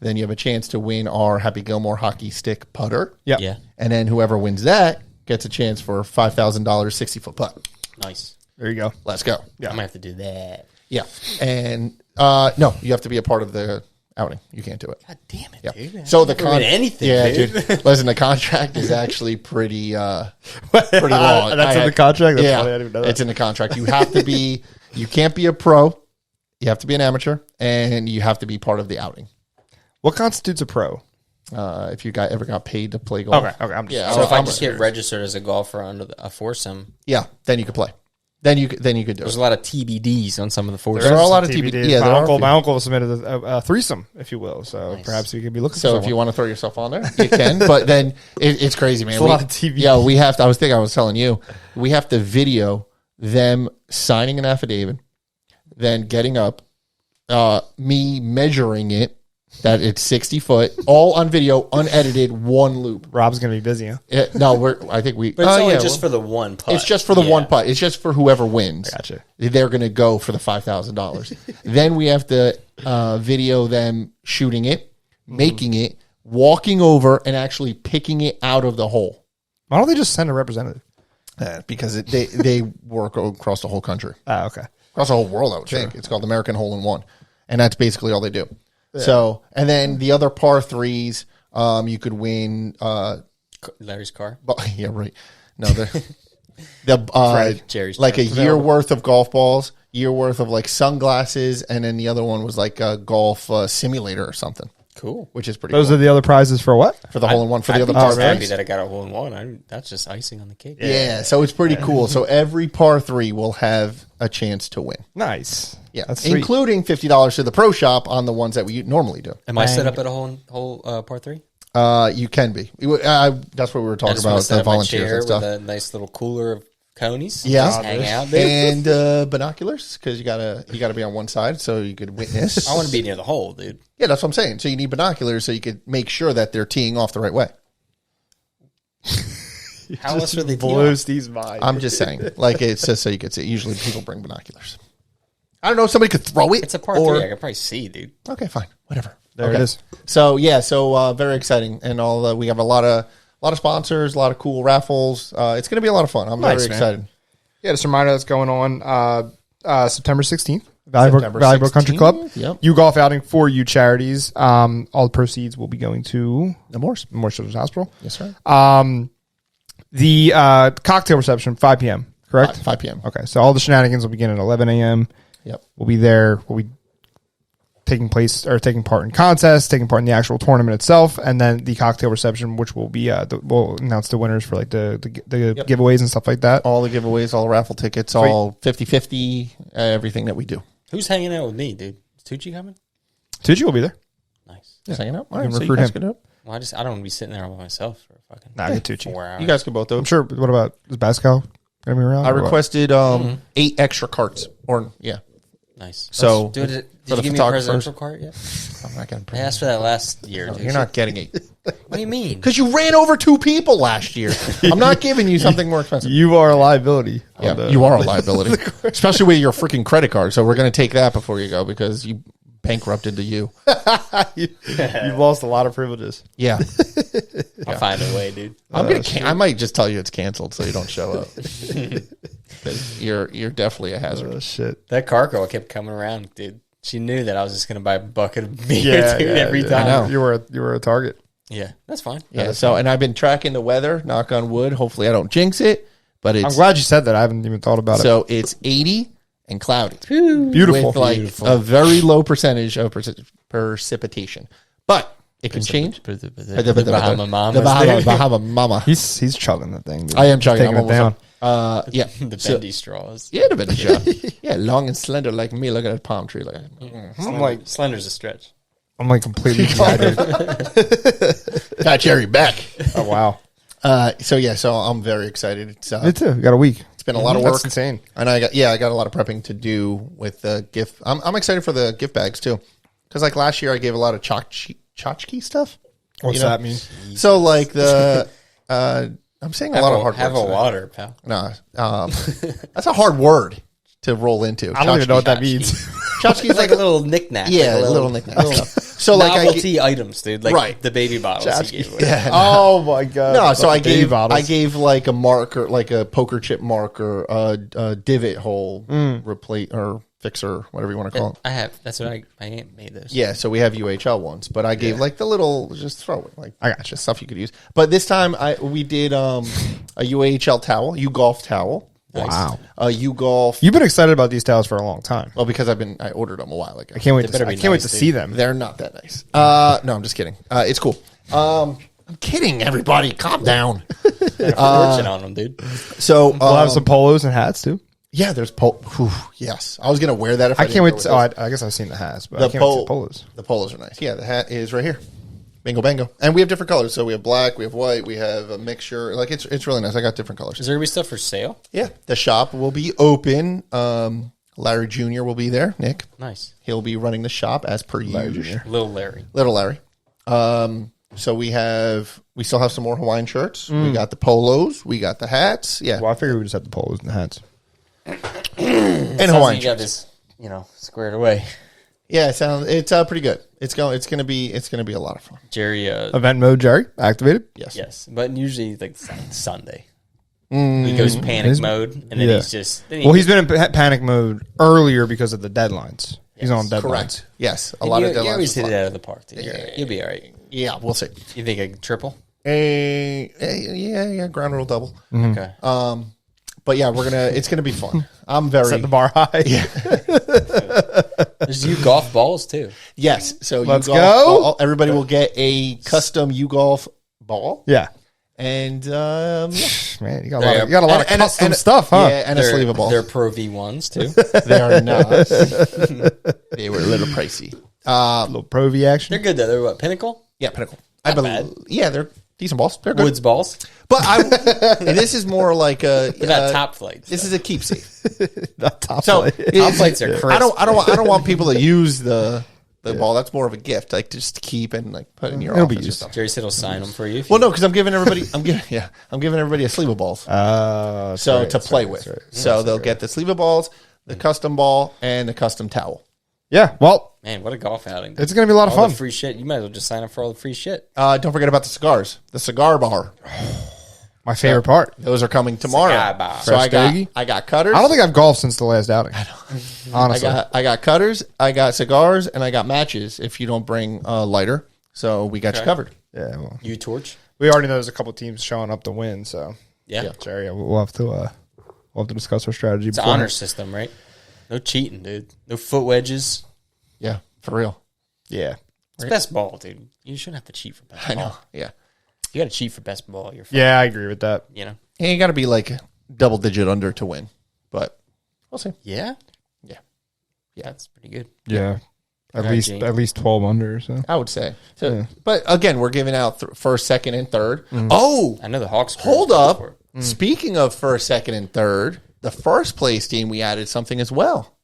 S2: Then you have a chance to win our Happy Gilmore hockey stick putter.
S3: Yeah.
S1: Yeah.
S2: And then whoever wins that gets a chance for a $5,000 60-foot putt.
S1: Nice.
S3: There you go.
S2: Let's go.
S1: I might have to do that.
S2: Yeah. And no, you have to be a part of the outing. You can't do it.
S1: God damn it,
S2: Yeah.
S1: dude.
S2: So the
S1: anything,
S2: yeah,
S1: dude.
S2: Listen, the contract is actually pretty long.
S3: That's in the contract? That's
S2: yeah,
S3: funny. I didn't even know that.
S2: it's in the contract. You have to be. You can't be a pro. You have to be an amateur, and you have to be part of the outing.
S3: What constitutes a pro?
S2: If you ever got paid to play golf,
S3: Okay. I'm just,
S2: Yeah.
S1: So if I
S2: I'm
S1: just get registered as a golfer under a foursome,
S2: yeah, then you could play. Then you could do
S1: there's
S2: it.
S1: a lot of TBDs on some of the foursomes.
S2: There are a lot of TBD. Yeah,
S3: my uncle submitted a threesome, if you will. So perhaps you could be looking.
S2: So
S3: for
S2: if you
S3: someone.
S2: want to throw yourself on there, you can. But then it's crazy, man.
S3: It's a lot of TV.
S2: Yeah, we have to. I was telling you, we have to video them signing an affidavit, then getting up, me measuring it, that it's 60 foot, all on video, unedited, one loop.
S3: Rob's gonna be busy. Huh?
S2: No, I think we.
S1: But it's only just for the one putt.
S2: It's just for the one putt. It's just for whoever wins.
S3: Gotcha.
S2: They're going to go for the $5,000. Then we have to video them shooting it, making it, walking over, and actually picking it out of the hole.
S3: Why don't they just send a representative?
S2: Because they work across the whole country,
S3: Okay.
S2: across the whole world. I would think it's called American Hole in One, and that's basically all they do. Yeah. So, and then the other par 3s, you could win.
S1: Larry's car.
S2: Yeah, right. No, the
S1: Jerry's
S2: like
S1: car.
S2: a year worth of golf balls, year worth of like sunglasses, and then the other one was like a golf simulator or something,
S1: Cool.
S2: which is pretty.
S3: Those
S2: cool.
S3: are the other prizes for what?
S2: For the hole in one for the other
S1: I'm
S2: par
S1: just happy
S2: 3s.
S1: that I got a hole in one. That's just icing on the cake.
S2: Yeah, so it's pretty cool. So every par 3 will have a chance to win.
S3: Nice.
S2: Yeah,
S3: That's sweet.
S2: including $50 to the pro shop on the ones that we normally do.
S1: Am I set up at a whole par 3?
S2: You can be. That's what we were talking about, the volunteers and stuff.
S1: With a nice little cooler of conies.
S2: Yeah.
S1: Just hang out there.
S2: And binoculars, because you gotta be on one side so you could witness.
S1: I want to be near the hole, dude.
S2: Yeah, that's what I'm saying. So you need binoculars so you could make sure that they're teeing off the right way.
S1: How else are they
S3: Blow
S1: teeing?
S3: Steve's mind.
S2: I'm just saying, like it's just so you could see. Usually people bring binoculars. I don't know. Somebody could throw it.
S1: It's a par 3. I can probably see, dude.
S2: Okay, fine, whatever.
S3: There it is.
S2: So yeah, very exciting, and all we have a lot of sponsors, a lot of cool raffles. It's going to be a lot of fun. I'm very excited.
S3: Yeah, just a reminder that's going on September 16th. Valley Country Club.
S2: Yep.
S3: U-Golf outing for U-Charities. All the proceeds will be going to
S2: The Morse
S3: Children's Hospital.
S2: Yes, sir.
S3: The cocktail reception, 5 p.m., correct?
S2: 5 p.m.
S3: Okay, so all the shenanigans will begin at 11 a.m.
S2: Yep.
S3: We'll be there. We'll be taking part in contests, taking part in the actual tournament itself, and then the cocktail reception, which will be we'll announce the winners for like the giveaways and stuff like that.
S2: All the giveaways, all the raffle tickets, all 50-50, everything that we do.
S1: Who's hanging out with me, dude? Is Tucci coming?
S3: Tucci will be there.
S1: Nice.
S2: Just hanging out. All
S3: You
S2: right,
S3: can
S2: so
S3: recruit
S2: guys
S3: him.
S2: can do it.
S1: Well, I don't want to be sitting there by myself for fucking
S3: Nah, get Tucci.
S1: 4 hours.
S2: You guys can both do
S3: I'm
S2: it.
S3: sure. What about is Pascal gonna be around?
S2: I
S3: or what?
S2: requested 8 extra carts,
S1: Nice.
S2: So,
S1: Did
S2: for
S1: you
S2: the
S1: give me a
S2: photographers-
S1: presidential card yet?
S2: I'm not going
S1: I asked for that last year. dude.
S2: You're not getting it.
S1: What do you mean?
S2: Because you ran over 2 people last year. I'm not giving you something more expensive.
S3: You are a liability.
S2: Yeah, you are a liability, especially with your freaking credit card. So we're going to take that before you go because you bankrupted you.
S3: You've lost a lot of privileges.
S2: Yeah,
S1: I'll find a way, dude.
S2: I'm gonna. I might just tell you it's canceled so you don't show up. 'Cause you're definitely a hazard.
S3: Oh shit.
S1: That car girl kept coming around, dude. She knew that I was just gonna buy a bucket of beer, dude, every time.
S2: I know.
S3: You were a target.
S1: Yeah, that's fine.
S2: Yeah. So, and I've been tracking the weather. Knock on wood. Hopefully, I don't jinx it. But
S3: I'm
S2: it's
S3: glad you said that. I haven't even thought about it.
S2: so it's 80 and cloudy.
S3: Beautiful.
S2: With like a very low percentage of precipitation, but it can change.
S1: The Bahama Mama.
S2: The Bahama Mama.
S3: He's chugging the thing. Dude.
S2: I am chugging.
S3: Taking
S2: I'm
S3: it down.
S2: almost up. Yeah.
S1: The
S2: So-
S1: bendy straws.
S2: yeah, the bendy straw. Yeah, long and slender like me. Look at that palm tree. Like,
S3: I'm like
S1: Slender's a stretch.
S3: completely dehydrated.
S2: got Jerry back.
S3: Oh wow.
S2: So I'm very excited. It's
S3: Me too. We got a week.
S2: it's been a lot of work.
S3: That's insane.
S2: And I got a lot of prepping to do with the gift. I'm excited for the gift bags too, because like last year I gave a lot of tchotchke stuff.
S3: What's that mean?
S2: So like the I'm saying a lot of hard
S1: Have
S2: words
S1: a
S2: today.
S1: water, pal.
S2: No, that's a hard word to roll into.
S3: I don't even know what that
S1: Tchotchke.
S3: means.
S2: Tchotchke
S1: It's like a little knick-knack.
S2: yeah,
S1: like
S2: a little knick-knack stuff. So like
S1: novelty items, dude. Like
S2: Right.
S1: the baby bottles he gave away.
S2: yeah.
S3: Oh my god.
S2: No, so I
S3: Baby
S2: gave
S3: bottles.
S2: like a marker, like a poker chip marker, a divot hole replace or fixer, whatever you want to call it.
S1: I have. That's what I ain't made those.
S2: Yeah, so we have UHL ones, but I gave like the little just throw it like
S3: I got you.
S2: stuff you could use. But this time we did a UHL towel, U-Golf towel.
S3: Wow.
S2: U-Golf.
S3: You've been excited about these towels for a long time.
S2: Well, because I ordered them a while ago.
S3: I can't wait.
S1: better be
S3: I can't wait
S1: nice,
S3: to
S1: dude.
S3: see them.
S2: They're not that nice. No, I'm just kidding. It's cool. I'm kidding, everybody. Calm down.
S1: Fortune on them, dude.
S2: So
S3: We'll have some polos and hats too.
S2: yeah, there's yes. I was gonna wear that if
S3: I
S2: didn't
S3: can't wait.
S2: go
S3: To,
S2: with
S3: I guess I've seen the hats, but
S2: The
S3: I can't wait to see
S2: pol-
S3: the polos.
S2: The polos are nice. Yeah, the hat is right here. Bingo bango. And we have different colors. So we have black, we have white, we have a mixture. Like it's really nice. I got different colors.
S1: Is there gonna be stuff for sale?
S2: Yeah. The shop will be open. Larry Jr. will be there. Nick.
S1: Nice.
S2: He'll be running the shop as per usual.
S1: Little Larry.
S2: Little Larry. So we still have some more Hawaiian shirts. We got the polos. We got the hats. Yeah.
S3: Well, I figured we just had the polos and the hats.
S2: And
S1: Sounds like
S2: Hawaiian
S1: you got
S2: shirts.
S1: this, squared away.
S2: Yeah, it's pretty good. It's gonna be a lot of fun.
S1: Jerry,
S3: Event mode, Jerry, activated.
S2: Yes.
S1: yes, but usually like Sunday. He goes panic
S3: Is-
S1: mode, and then
S3: yeah.
S1: he's just. Then
S3: Well, he's been in panic mode earlier because of the deadlines. He's on deadlines.
S2: Correct. Yes. A lot of
S1: You
S2: deadlines.
S1: always
S2: are
S1: hit it
S2: fun.
S1: out of the park, dude. You'll be all right.
S2: Yeah, we'll see.
S1: You think a triple?
S2: Yeah, ground rule double.
S1: Okay.
S2: But yeah, it's gonna be fun. I'm very
S3: Set the bar high. Yeah.
S1: There's golf balls too.
S2: yes. So
S3: Let's
S2: U-Golf,
S3: go.
S2: everybody will get a custom U-Golf ball,
S3: Yeah.
S2: and
S3: Man, you got a lot of custom stuff, huh?
S2: Yeah, and a sleeve of ball.
S1: They're Pro V1s too.
S2: They are not. They were a little pricey.
S3: A little Pro V action.
S1: They're good though. They're what, Pinnacle?
S2: Yeah, Pinnacle.
S1: Not bad.
S2: Yeah, they're decent balls. They're good.
S1: Woods balls.
S2: But and this is more like a.
S1: They're not top flights.
S2: This is a keepsake.
S3: Not top
S2: So
S3: plate.
S1: top flights are crisp.
S2: I don't want people to use the ball. That's more of a gift, like just to keep and like put in your
S3: It'll be
S2: office or
S3: used.
S2: something.
S1: Jerry said he'll sign them for you.
S2: Well, no, because I'm giving everybody. I'm giving everybody a sleeve of balls.
S3: So
S2: To play with. So they'll get the sleeve of balls, the custom ball, and the custom towel.
S3: Yeah, well,
S1: Man, what a golf outing.
S3: it's going to be a lot of
S1: all
S3: fun.
S1: the free shit. You might as well just sign up for all the free shit.
S2: Don't forget about the cigars. The cigar bar.
S3: My favorite part.
S2: Those are coming tomorrow.
S1: Cigar bar.
S2: So I
S3: Fresh
S2: got cutters.
S3: I don't think I've golfed since the last outing. Honestly.
S2: I got cutters, I got cigars, and I got matches if you don't bring a lighter. So we got you covered.
S3: Yeah, well,
S1: U-Torch.
S3: we already know there's a couple teams showing up to win, so
S1: Yeah.
S3: Jerry, we'll have to discuss our strategy.
S1: It's an honor system, right? No cheating, dude. No foot wedges.
S2: Yeah, for real.
S3: Yeah.
S1: It's best ball, dude. You shouldn't have to cheat for best
S2: I
S1: ball.
S2: know. Yeah.
S1: You got to cheat for best ball. You're fine,
S3: Yeah, I agree with that.
S1: you know?
S2: And you got to be like double digit under to win. But we'll see.
S1: Yeah?
S2: Yeah.
S1: Yeah, that's pretty good.
S3: Yeah. At
S1: Okay, Gene.
S3: least 12 under, so.
S2: I would say. So,
S3: Yeah.
S2: But again, we're giving out first, second, and third. Oh,
S1: I know the Hawks.
S2: hold
S1: go
S2: up.
S1: for it.
S2: Speaking of first, second, and third, the first place team, we added something as well.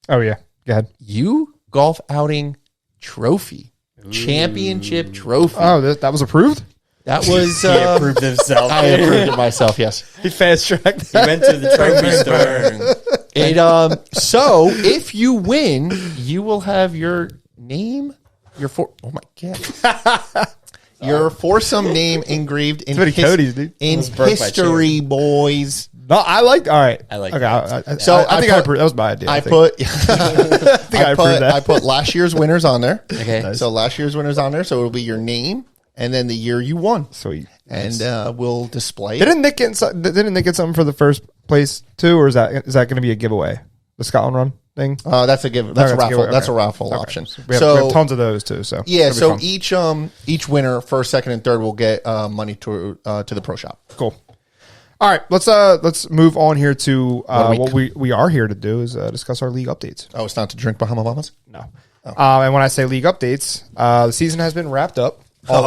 S3: Oh yeah. Go ahead.
S2: You golf outing trophy. Championship trophy.
S3: Oh, that was approved?
S2: That was
S1: He approved himself.
S2: I approved it myself, yes.
S3: He fast tracked.
S1: He went to the trophy store.
S2: So if you win, you will have your name, oh my god. Your foursome name engraved in,
S3: many Codys, dude.
S2: in
S1: Almost broke my
S2: history, boys.
S3: No, I liked. All right.
S1: I like
S3: Okay.
S1: that.
S3: So I think I approved. That was my idea.
S2: I
S3: think.
S2: put
S3: I approved that.
S2: I put last year's winners on there.
S1: Okay.
S2: So last year's winners on there. So it'll be your name and then the year you won.
S3: Sweet.
S2: And we'll display it.
S3: Didn't Nick get something for the first place too, or is that going to be a giveaway? The Scotland Run thing.
S2: That's a give. That's a
S3: Okay,
S2: raffle.
S3: giveaway.
S2: That's a
S3: Okay.
S2: raffle
S3: Okay.
S2: option.
S3: We have tons of those too. So
S2: Yeah,
S3: it'll
S2: so
S3: be fun.
S2: each winner, first, second, and third, will get money to the pro shop.
S3: Cool. All right, let's move on here to
S2: What
S3: what we are here to do is discuss our league updates.
S2: Oh, it's not to drink Bahama Mamas?
S3: No, and when I say league updates, the season has been wrapped up. All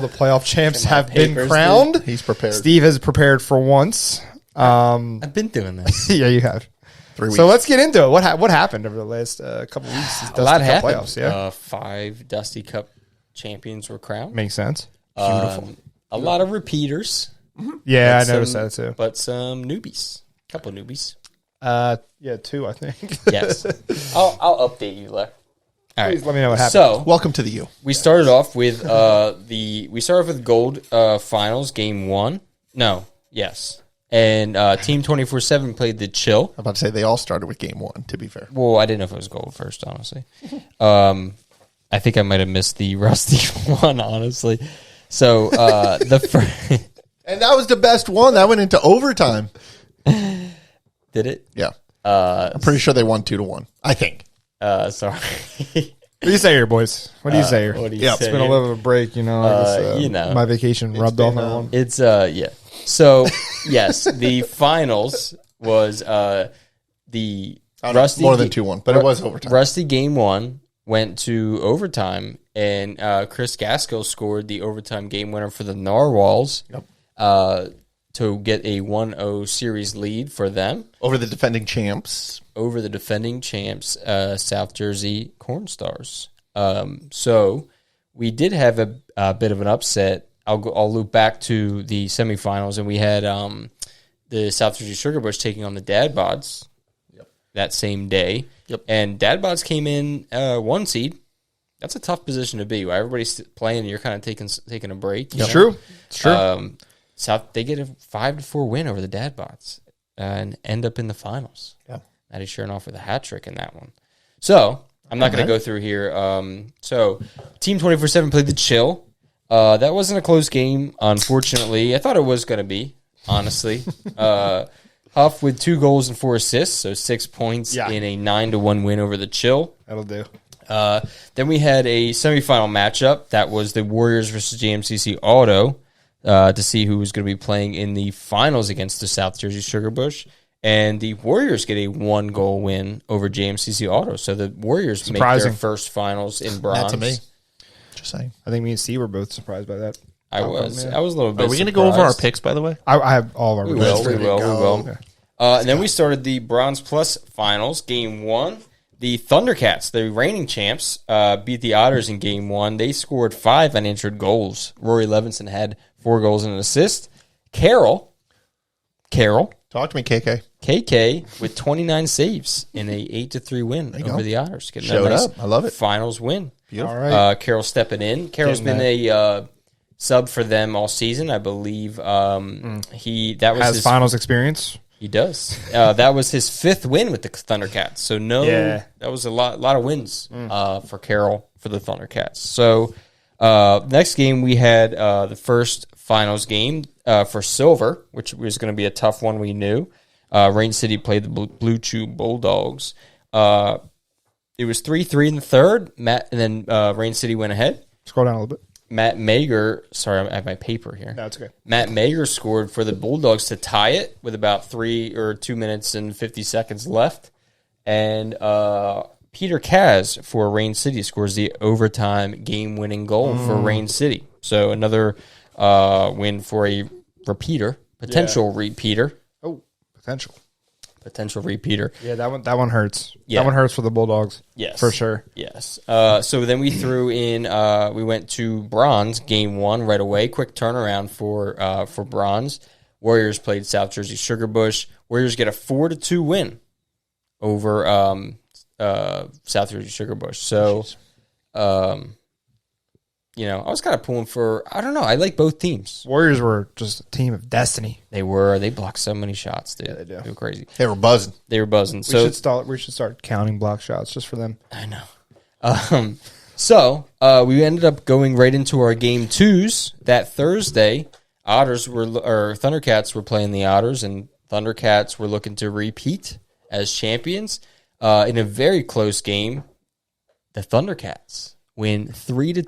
S3: the playoff champs have been
S1: papers,
S3: crowned.
S2: He's prepared.
S3: Steve has prepared for once.
S1: I've been doing this.
S3: Yeah, you have.
S2: 3 weeks.
S3: So let's get into it. What happened over the last couple of weeks?
S1: A lot
S3: Dusty Cup
S1: happened.
S3: playoffs, yeah,
S1: 5 Dusty Cup champions were crowned.
S3: makes sense.
S1: A lot of repeaters.
S3: Yeah,
S1: But
S3: I noticed
S1: some-
S3: that too.
S1: But some newbies. A couple newbies.
S3: Yeah, 2, I think.
S1: Yes. I'll update you, Lex. All right.
S3: Please let me know what happened.
S1: So
S2: Welcome to the U.
S1: we started off with gold finals game 1. No, yes, and Team 24/7 played the chill.
S2: I'm about to say they all started with game 1, to be fair.
S1: Well, I didn't know if it was gold first, honestly. I think I might have missed the rusty one, honestly. So the first
S2: And that was the best one. That went into overtime.
S1: did it?
S2: Yeah. I'm pretty sure they won 2-1. I think.
S1: Sorry.
S3: What do you say here, boys? What do you say here?
S1: What do you
S2: Yeah,
S1: say?
S3: It's been a little bit of a break, you know. I guess,
S1: you know.
S3: my vacation rubbed off on everyone.
S1: It's yeah. So yes, the finals was the Rusty
S2: More than 2-1, but it was overtime.
S1: Rusty game 1 went to overtime, and Chris Gaskell scored the overtime game winner for the Narwhals to get a 1-0 series lead for them
S2: Over the defending champs.
S1: over the defending champs, South Jersey Cornstars. So we did have a bit of an upset. I'll loop back to the semifinals, and we had the South Jersey Sugarbush taking on the Dad Bods that same day.
S2: Yep.
S1: And Dad Bods came in 1 seed. That's a tough position to be. While everybody's playing, and you're kind of taking a break.
S3: It's true. It's true.
S1: They get a 5-4 win over the Dad Bods and end up in the finals.
S2: Yeah.
S1: Maddie Chernoff with a hat trick in that one. So I'm not going to go through here. So Team 24/7 played the chill. That wasn't a close game, unfortunately. I thought it was going to be, honestly. Huff with 2 goals and 4 assists, so 6 points in a 9-1 win over the chill.
S3: That'll do.
S1: Then we had a semifinal matchup. That was the Warriors versus JMCC Auto to see who was going to be playing in the finals against the South Jersey Sugarbush. And the Warriors get a 1-goal win over JMCC Auto. So the Warriors make their first finals in bronze.
S2: Not to me. Just saying.
S3: I think me and Steve were both surprised by that.
S1: I was a little bit
S2: Are we going to go over our
S1: surprised.
S2: picks, by the way?
S3: I have all of our
S1: We
S3: results.
S1: will. And then we started the Bronze Plus finals, game 1. The Thundercats, the reigning champs, beat the Otters in game 1. They scored 5 unanswered goals. Rory Levinson had 4 goals and an assist. Carol
S2: Talk to me, KK.
S1: KK with 29 saves in a 8-3 win over the Otters. Getting
S2: Showed
S1: a nice
S2: up. I love it.
S1: Finals win.
S2: Beautiful.
S3: All right.
S1: Carol stepping in. Carol's been a sub for them all season, I believe. He has
S3: his finals experience.
S1: He does. That was his 5th win with the Thundercats. So that was a lot of wins for Carol for the Thundercats. So next game we had the first finals game for silver, which was going to be a tough one. We knew Rain City played the Blue Chew Bulldogs. It was 3-3 in the third. And then Rain City went ahead.
S3: Scroll down a little bit.
S1: Matt Mager, sorry, I have my paper here.
S3: No, it's okay.
S1: Matt Mager scored for the Bulldogs to tie it with about 2 minutes and 50 seconds left. And Peter Kaz for Rain City scores the overtime game-winning goal for Rain City. So another win for a potential repeater.
S3: Oh, potential
S1: repeater.
S3: Yeah, that one hurts.
S1: Yeah.
S3: That one hurts for the Bulldogs.
S1: Yes.
S3: For sure.
S1: Yes. So then we threw in, we went to bronze, game 1 right away. Quick turnaround for bronze. Warriors played South Jersey Sugar Bush. Warriors get a 4-2 win over South Jersey Sugar Bush. So, I was kind of pulling for, I don't know, I like both teams.
S3: Warriors were just a team of destiny.
S1: They were. They blocked so many shots, dude.
S3: Yeah, they do.
S1: They were crazy.
S2: They were buzzing.
S3: We should start counting block shots just for them.
S1: I know. So we ended up going right into our game 2s that Thursday. Thundercats were playing the Otters, and Thundercats were looking to repeat as champions. In a very close game, the Thundercats win 3-2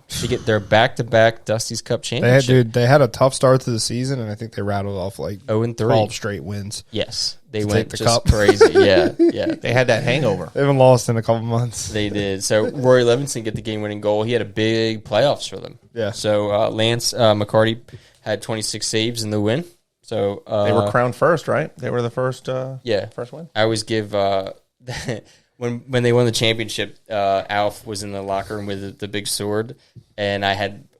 S1: to get their back-to-back Dusty's Cup championship.
S3: They had a tough start to the season, and I think they rattled off
S1: 0-3.
S3: 12 straight wins.
S1: Yes, they went
S2: the
S1: just
S2: cup.
S1: crazy. Yeah.
S2: They had that hangover.
S3: They haven't lost in a couple months.
S1: They did. So Rory Levinson get the game-winning goal. He had a big playoffs for them.
S3: Yeah.
S1: So Lance McCarty had 26 saves in the win. So
S2: They were crowned first, right? They were the first first win?
S1: I always give when they won the championship, Alf was in the locker room with the big sword, and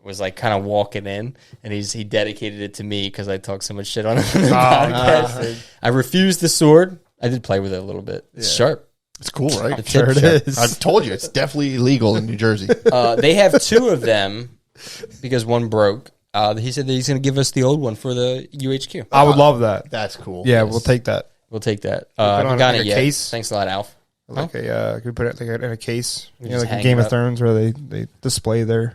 S1: was like kind of walking in, and he dedicated it to me because I talked so much shit on him in the podcast. I refused the sword. I did play with it a little bit. It's sharp.
S2: It's cool, right?
S1: It's
S3: Sure it
S1: sharp.
S3: is.
S2: I've told you, it's definitely illegal in New Jersey.
S1: They have 2 of them because one broke. He said that he's going to give us the old one for the UHQ.
S3: I would love that.
S2: That's cool.
S3: Yeah, we'll take that.
S1: We'll take that.
S3: put on
S1: Haven't gotten
S3: like
S1: it
S3: a
S1: yet.
S3: case?
S1: Thanks a lot, Alf.
S3: Like could we put it in a case?
S1: We
S3: You know,
S1: just
S3: like
S1: hang
S3: in Game
S1: it
S3: of
S1: up.
S3: Thrones where they display their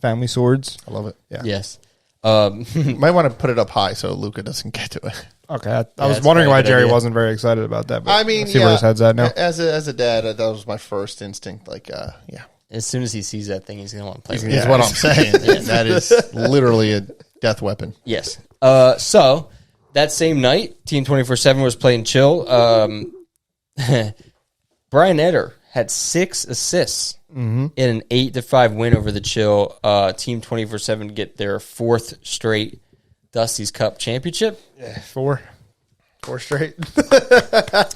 S3: family swords.
S2: I love it. Yeah.
S1: Yes.
S2: You might want to put it up high so Luca doesn't get to it.
S3: Okay, I was
S1: that's
S3: wondering
S1: probably
S3: why
S1: a good
S3: Jerry
S1: idea.
S3: wasn't very excited about that. But
S2: I mean,
S3: see where his head's at now.
S2: As a dad, that was my first instinct. Like,
S1: As soon as he sees that thing, he's going to want to play with
S2: is
S1: it.
S2: what I'm saying. That is literally a death weapon.
S1: Yes. So that same night, Team 24/7 was playing chill. Brian Eder had 6 assists in an 8-5 win over the chill. Team 24/7 get their 4th straight Dusty's Cup championship.
S3: Yeah, 4 straight.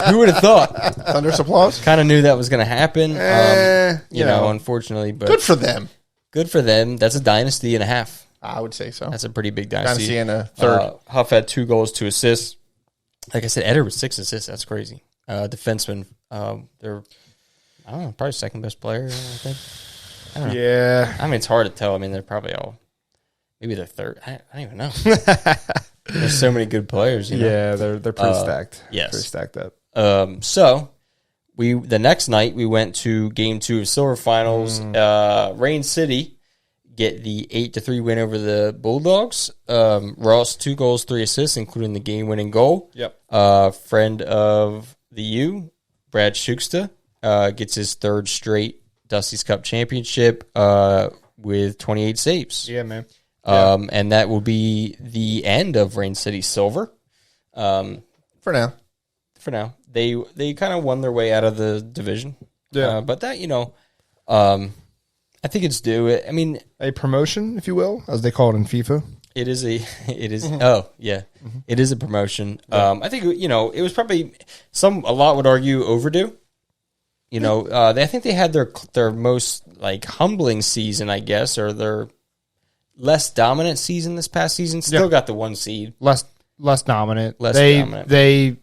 S1: Who would have thought?
S2: Thunderous applause.
S1: Kind of knew that was going to happen.
S2: You know.
S1: Unfortunately, but
S2: Good for them.
S1: good for them. That's a dynasty and a half.
S2: I would say so.
S1: That's a pretty big dynasty.
S2: Dynasty and a third.
S1: Huff had 2 goals, 2 assists. Like I said, Eder with 6 assists. That's crazy. Defenseman, they're, I don't know, probably second best player, I think. I don't know.
S3: Yeah.
S1: I mean, it's hard to tell. I mean, they're probably all, maybe they're third. I don't even know. There's so many good players, you know.
S3: Yeah, they're pretty stacked.
S1: yes.
S3: Pretty stacked up.
S1: So the next night we went to game 2 of silver finals. Rain City get the 8-3 win over the Bulldogs. Ross 2 goals, 3 assists, including the game-winning goal.
S3: Yep.
S1: Friend of the U, Brad Shuksta, gets his 3rd straight Dusty's Cup championship with 28 saves.
S3: Yeah, man.
S1: And that will be the end of Rain City Silver.
S2: For now.
S1: For now, they kind of won their way out of the division.
S3: Yeah.
S1: But that, I think it's due. I mean,
S3: A promotion, if you will, as they call it in FIFA.
S1: it is. Oh yeah, it is a promotion. I think it was probably a lot would argue overdue. I think they had their most like humbling season, I guess, or their less dominant season this past season. Still got the 1 seed.
S3: Less less dominant.
S1: Less
S3: they
S1: dominant.
S3: they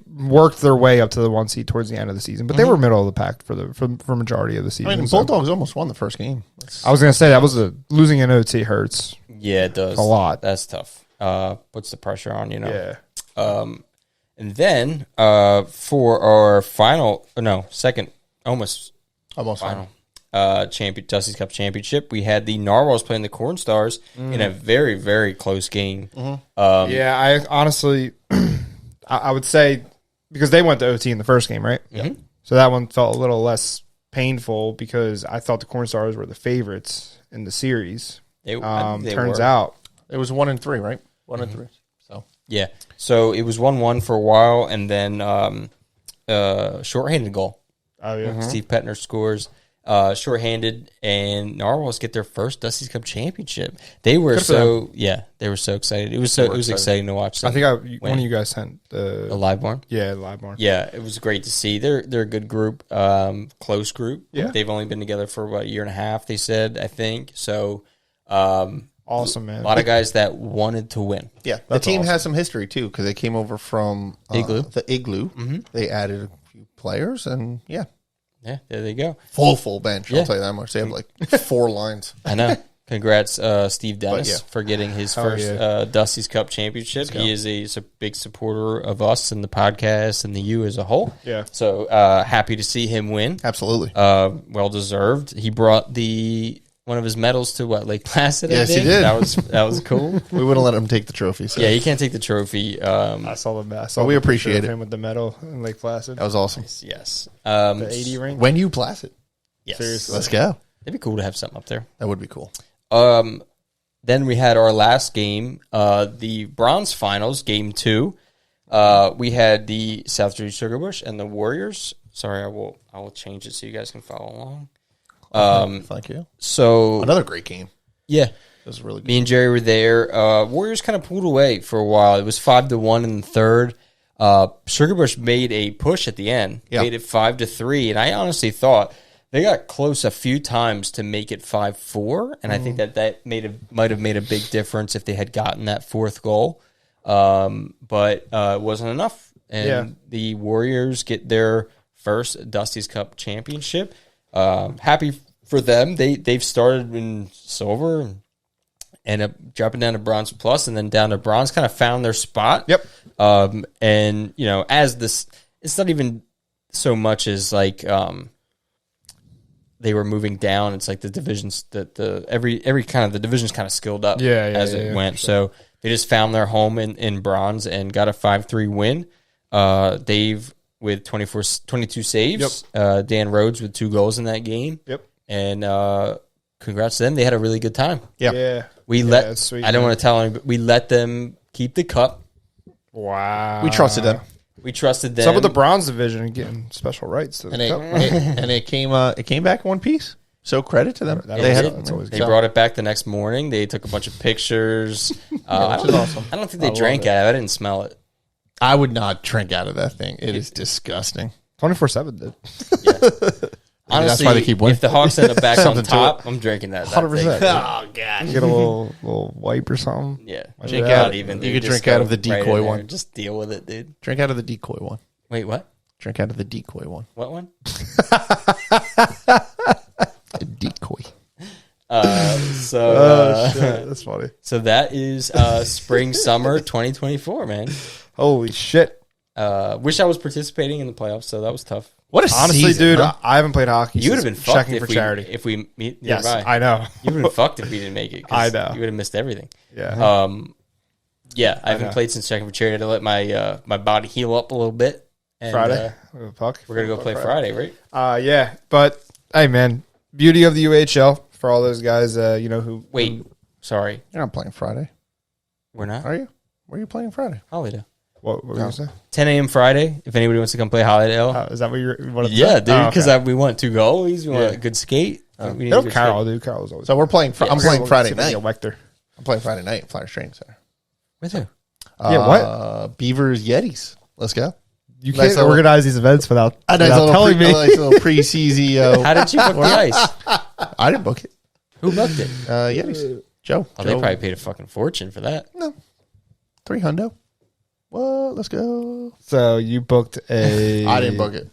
S3: worked their way up to the 1 seed towards the end of the season, but they were middle of the pack for majority of the season.
S2: I mean,
S3: so.
S2: Bulldogs almost won the first game.
S3: I was going to say that was losing an OT hurts.
S1: Yeah, it does
S3: a lot.
S1: That's tough. Puts the pressure on,
S3: Yeah.
S1: And then for our second, almost
S2: Final.
S1: Dusty's Cup championship, we had the Narwhals playing the Corn Stars in a very, very close game.
S3: Yeah, I honestly, I would say, because they went to OT in the first game, right?
S1: Mm-hmm.
S3: So that one felt a little less painful because I thought the Corn Stars were the favorites in the series.
S1: They
S3: Turns
S1: were.
S3: out.
S2: It was 1-3, right? 1-3. So
S1: Yeah. So it was 1-1 for a while, and then shorthanded goal.
S3: Oh, yeah.
S1: Steve Petner scores shorthanded, and Narwhals get their first Dusty's Cup championship. They were they were so excited. It was exciting to watch them.
S3: I think one of you guys sent
S1: the live barn.
S3: Yeah, the live barn.
S1: Yeah, it was great to see. They're a good group, close group.
S3: Yeah.
S1: They've only been together for about a year and a half, they said, I think. So
S3: Awesome, man.
S1: a lot of guys that wanted to win.
S2: yeah, the team has some history too because they came over from
S1: Igloo.
S2: The Igloo. They added a few players, and
S1: Yeah, there they go.
S2: full bench.
S1: Yeah.
S2: I'll tell you that much. They have like 4 lines.
S1: I know. Congrats, Steve Dennis,
S2: yeah.
S1: for getting his
S3: Hell
S1: first
S3: yeah.
S1: Dusty's Cup championship. He is a big supporter of us and the podcast and the U as a whole.
S3: Yeah.
S1: So happy to see him win.
S2: Absolutely.
S1: Well deserved. He brought one of his medals to Lake Placid.
S2: Yes,
S1: I
S2: he
S1: think.
S2: did.
S1: That was cool.
S2: We wouldn't let him take the trophy. So
S1: Yeah, he can't take the trophy.
S3: I saw the
S2: we
S3: picture
S2: appreciate
S3: of
S2: it.
S3: him with the medal in Lake Placid.
S2: that was awesome.
S1: Yes.
S3: The 80 ring.
S2: When you Placid,
S1: Yes.
S3: Seriously.
S2: let's go.
S1: It'd be cool to have something up there.
S2: That would be cool.
S1: Then we had our last game, the bronze finals, game 2. We had the South Jersey Sugarbush and the Warriors. Sorry, I will change it so you guys can follow along.
S2: Thank you.
S1: So
S2: Another great game.
S1: yeah,
S2: It was really good.
S1: me and Jerry were there. Warriors kind of pulled away for a while. It was 5-1 in the third. Sugarbush made a push at the end, made it 5-3, and I honestly thought they got close a few times to make it 5-4, and I think that might have made a big difference if they had gotten that fourth goal, but it wasn't enough. And the Warriors get their first Dusty's Cup championship. Happy for them. They've started in silver and ended up dropping down to bronze plus, and then down to bronze. Kind of found their spot.
S3: Yep.
S1: And as this, it's not even so much as like they were moving down. It's like the divisions that every kind of the divisions kind of skilled up as it went. Sure. So they just found their home in bronze and got a 5-3 win. Dave with 22 saves.
S3: Yep.
S1: Dan Rhodes with 2 goals in that game.
S3: Yep.
S1: And congrats to them. They had a really good time.
S3: Yeah.
S1: That's
S3: sweet,
S1: I don't want to tell them, but we let them keep the cup.
S3: Wow.
S2: We trusted them.
S1: We trusted them.
S3: Some of the bronze division and getting special rights to the cup.
S2: And it came back in one piece. So credit to them.
S1: They brought it back the next morning. They took a bunch of pictures. Which is awesome. I don't think they drank out of it. I didn't smell it.
S2: I would not drink out of that thing. It is disgusting.
S3: 24/7 did.
S1: Yeah. Honestly,
S2: that's why they keep winning.
S1: If the Hawks end up back on
S2: Something to
S1: top, I'm drinking that.
S3: 100%.
S1: Thing. Oh god.
S3: Get a little wipe or something.
S1: Yeah.
S2: Drink
S1: Not
S2: out.
S1: even.
S2: You
S1: dude.
S2: could
S1: Just
S2: drink out
S1: go
S2: of the
S1: right
S2: decoy
S1: in there.
S2: one.
S1: Just deal with it, dude.
S2: Drink out of the decoy one.
S1: Wait, what?
S2: Drink out of the decoy one.
S1: What one?
S2: A decoy.
S3: Shit, that's funny.
S1: So that is spring summer 2024, man.
S3: Holy shit.
S1: Wish I was participating in the playoffs, so that was tough.
S2: What a
S3: Honestly,
S2: season,
S3: dude,
S2: huh?
S3: I haven't played hockey.
S1: You would have been fucked
S3: checking for charity.
S1: if we meet
S3: Yes,
S1: nearby.
S3: I know.
S1: You would have been fucked if we didn't make it. 'Cause
S3: I know.
S1: You would have missed everything.
S3: Yeah.
S1: I haven't played since checking for charity. I had to let my body heal up a little bit. And,
S3: Friday. Puck.
S1: We're gonna go play Friday, right?
S3: Yeah, but hey, man, beauty of the UHL for all those guys, who.
S1: Wait, sorry,
S2: You're not playing Friday,
S1: we're not.
S2: are you? Where are you playing Friday?
S1: Holiday.
S3: What were you going to say?
S1: 10 a.m. Friday. If anybody wants to come play Holidale.
S3: Is that what you wanted to
S1: Yeah,
S3: say?
S1: dude. Because
S3: okay.
S1: we want 2 goalies. We want a good skate. We need a
S3: No,
S1: good
S3: Carol,
S1: skate.
S3: dude. Carol's always.
S2: So we're playing. I'm playing Friday night.
S3: Wechter.
S2: I'm playing Friday night at Flyers Training Center.
S1: With who?
S3: Yeah, what?
S2: Beavers Yetis. Let's go.
S3: You
S2: Nice
S3: can't
S2: little-
S3: organize these events without
S2: A nice
S3: telling me.
S2: nice little pre-CZO.
S1: How did you book the ice?
S2: I didn't book it.
S1: Who booked it?
S2: Yetis. Joe.
S1: Oh, they probably paid a fucking fortune for that.
S2: No. $300. What? Let's go.
S3: So you booked a.
S2: I didn't book it,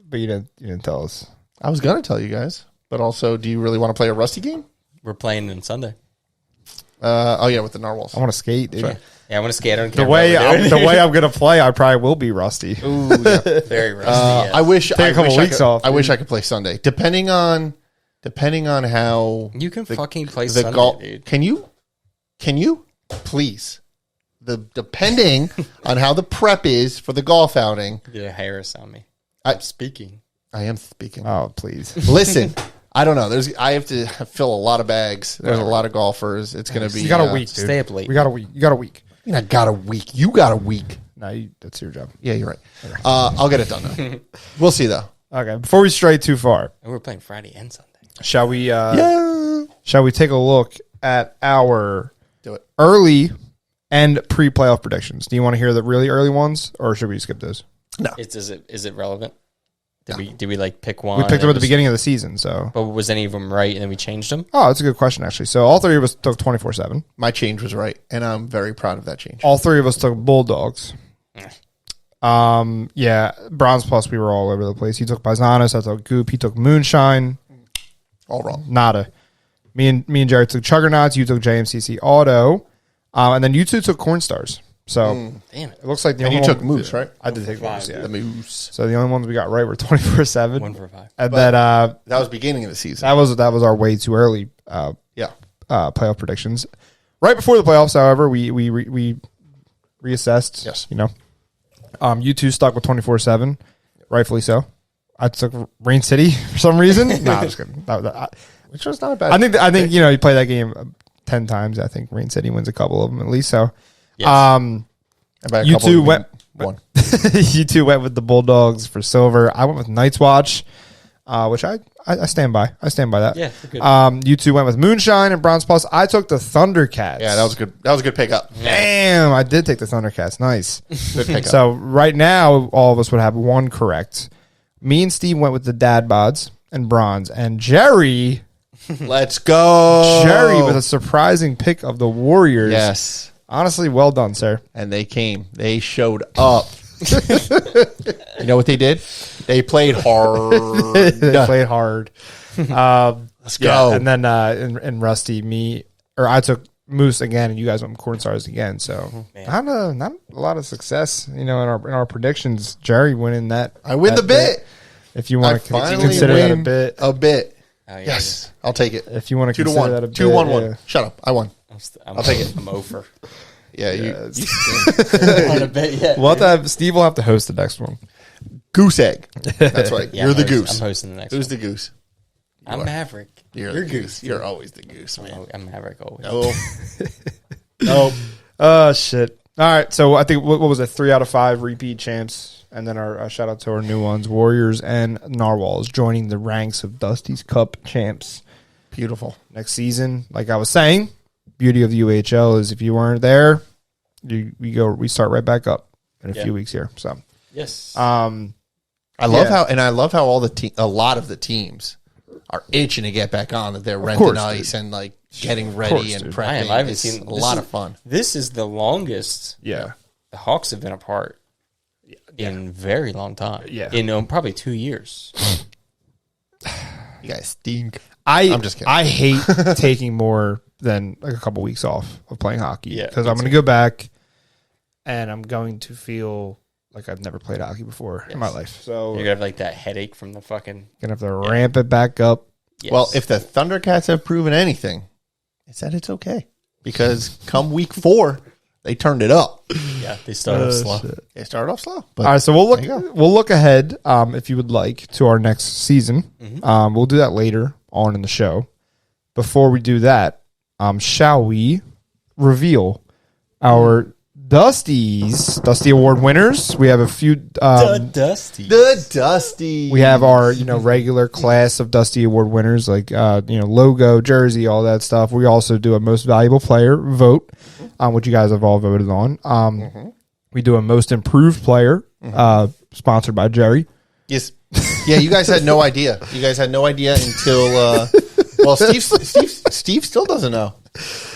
S3: but you didn't tell us.
S2: I was gonna tell you guys, but also, do you really want to play a Rusty game?
S1: We're playing on Sunday.
S2: Oh yeah, with the narwhals.
S3: I want to skate, dude.
S2: Sure.
S1: Yeah, I want to skate. I don't
S3: The
S1: care.
S3: way I'm gonna play, I probably will be rusty.
S2: Ooh, yeah.
S1: Very rusty. Yes.
S2: I wish
S3: Take a couple weeks off.
S2: I wish I could play Sunday, depending on how
S1: You can fucking play
S2: the
S1: Sunday, dude.
S2: Can you please? Depending on how the prep is for the golf outing.
S1: Get a Harris on me.
S2: I'm
S1: speaking.
S2: I am speaking.
S3: Oh, please.
S2: Listen, I don't know. I have to fill a lot of bags. There's a lot of golfers. It's going to be.
S3: You got a week, dude.
S1: Stay up late.
S3: We got a week. You got a week.
S2: I got a week. You got a week.
S3: No, that's your job.
S2: Yeah, you're right. I'll get it done though. We'll see though.
S3: Okay. Before we stray too far,
S1: And we're playing Friday and Sunday.
S3: shall we?
S2: Yeah.
S3: Shall we take a look at our
S2: Do it.
S3: early and pre-playoff predictions? Do you want to hear the really early ones, or should we skip those?
S2: No.
S1: Is it relevant? Did we like pick one?
S3: We picked them
S1: and
S3: at the beginning of the season, so.
S1: But was any of them right and then we changed them?
S3: Oh, that's a good question, actually. So all three of us took 24/7.
S2: My change was right, and I'm very proud of that change.
S3: All three of us took Bulldogs. Yeah, Bronze Plus, we were all over the place. He took Paisanos, I took Goop, he took Moonshine.
S2: All wrong.
S3: Nada. Me and Jared took Chuggernauts, you took JMCC Auto, and then you two took Cornstars. So
S1: Damn it.
S3: it looks like the
S2: And
S3: only
S2: you took
S3: one-
S2: Moose, right?
S3: I did take Moose, yeah.
S2: The Moose.
S3: So the only ones we got right were 24/7.
S1: 1 for 5.
S3: And then
S2: That was beginning of the season.
S3: that was our way too early
S2: Yeah.
S3: playoff predictions. Right before the playoffs, however, we reassessed.
S2: Yes.
S3: You know, you two stuck with 24/7, rightfully so. I took Rain City for some reason. Nah, I'm just kidding.
S2: Which was not a bad.
S3: I think you know, you play that game 10 times. I think Rain City wins a couple of them at least. So,
S1: Yes.
S2: And by a
S3: you
S2: couple,
S3: two
S2: I mean
S3: went.
S2: one.
S3: You two went with the Bulldogs for silver. I went with Night's Watch, which I stand by. I stand by that.
S1: Yeah, good.
S3: You two went with Moonshine and Bronze Plus. I took the Thundercats.
S2: Yeah, that was good. That was a good pickup.
S3: Damn, I did take the Thundercats. Nice.
S2: Good pickup.
S3: So right now, all of us would have one correct. Me and Steve went with the Dad Bods and Bronze, and Jerry
S2: Let's go.
S3: Jerry with a surprising pick of the Warriors.
S2: Yes.
S3: Honestly, well done, sir.
S2: And they came. They showed up. You know what they did? They played hard.
S3: They played hard.
S2: Let's go.
S3: And then in Rusty, I took Moose again, and you guys went Cornstars again. So not a lot of success, you know, in our predictions. Jerry winning that.
S2: I win
S3: that
S2: the bit.
S3: If you
S2: I
S3: want to
S2: finally
S3: consider that a
S2: win
S3: bit.
S2: A bit.
S1: Oh, yeah,
S2: Yes. I'll take it.
S3: If you want to
S2: 2-1.
S3: consider that a bit.
S2: 2-1-1.
S3: yeah.
S2: Shut up. I won.
S1: I'll
S2: take it.
S1: I'm over.
S2: Yeah.
S1: On a bit, yeah.
S3: We'll have to have, Steve will have to host the next one.
S2: Goose egg. That's right.
S1: Yeah,
S2: You're the
S1: I'm
S2: goose.
S1: hosting the next
S2: Who's
S1: one.
S2: the goose?
S1: I'm Maverick.
S2: You're the goose. You're always the goose, man.
S1: I'm Maverick always.
S2: No.
S3: Oh, shit. All right. So I think, what was it? 3 out of 5 repeat champs. And then our shout out to our new ones, Warriors and Narwhals, joining the ranks of Dusty's Cup champs
S2: Beautiful.
S3: next season. Like I was saying, beauty of the UHL is if you weren't there, we start right back up in a few weeks here. So
S1: Yes.
S2: I love how all a lot of the teams are itching to get back on. That they're renting
S3: course,
S2: ice and like getting ready and
S3: dude.
S2: prepping.
S1: I haven't
S2: It's
S1: seen
S2: a lot of fun.
S1: This is the longest
S3: yeah.
S1: the Hawks have been apart in a very long time.
S3: Yeah.
S1: In probably 2 years.
S2: You guys stink.
S3: I'm
S2: just kidding.
S3: I hate taking more than like a couple weeks off of playing hockey.
S1: Yeah,
S3: Because
S1: me
S3: I'm going to go back and I'm going to feel like I've never played hockey before in my life. So
S1: You're gonna have like that headache from the fucking.
S3: gonna have to ramp it back up.
S1: Yes.
S2: Well, if the Thundercats have proven anything, it's that it's okay. Because come week 4, they turned it up.
S1: yeah, they started slow.
S2: They started off slow. But
S3: All right, so
S2: there you go.
S3: we'll look ahead if you would like to our next season.
S1: Mm-hmm.
S3: We'll do that later on in the show. Before we do that, shall we reveal our Dusty Award winners? We have a few.
S1: Dusty.
S2: The Dusty.
S3: We have our regular class of Dusty Award winners, like logo, jersey, all that stuff. We also do a most valuable player vote, which you guys have all voted on. We do a most improved player, sponsored by Jerry.
S2: Yes. Yeah, you guys had no idea. You guys had no idea until. Well, Steve still doesn't know.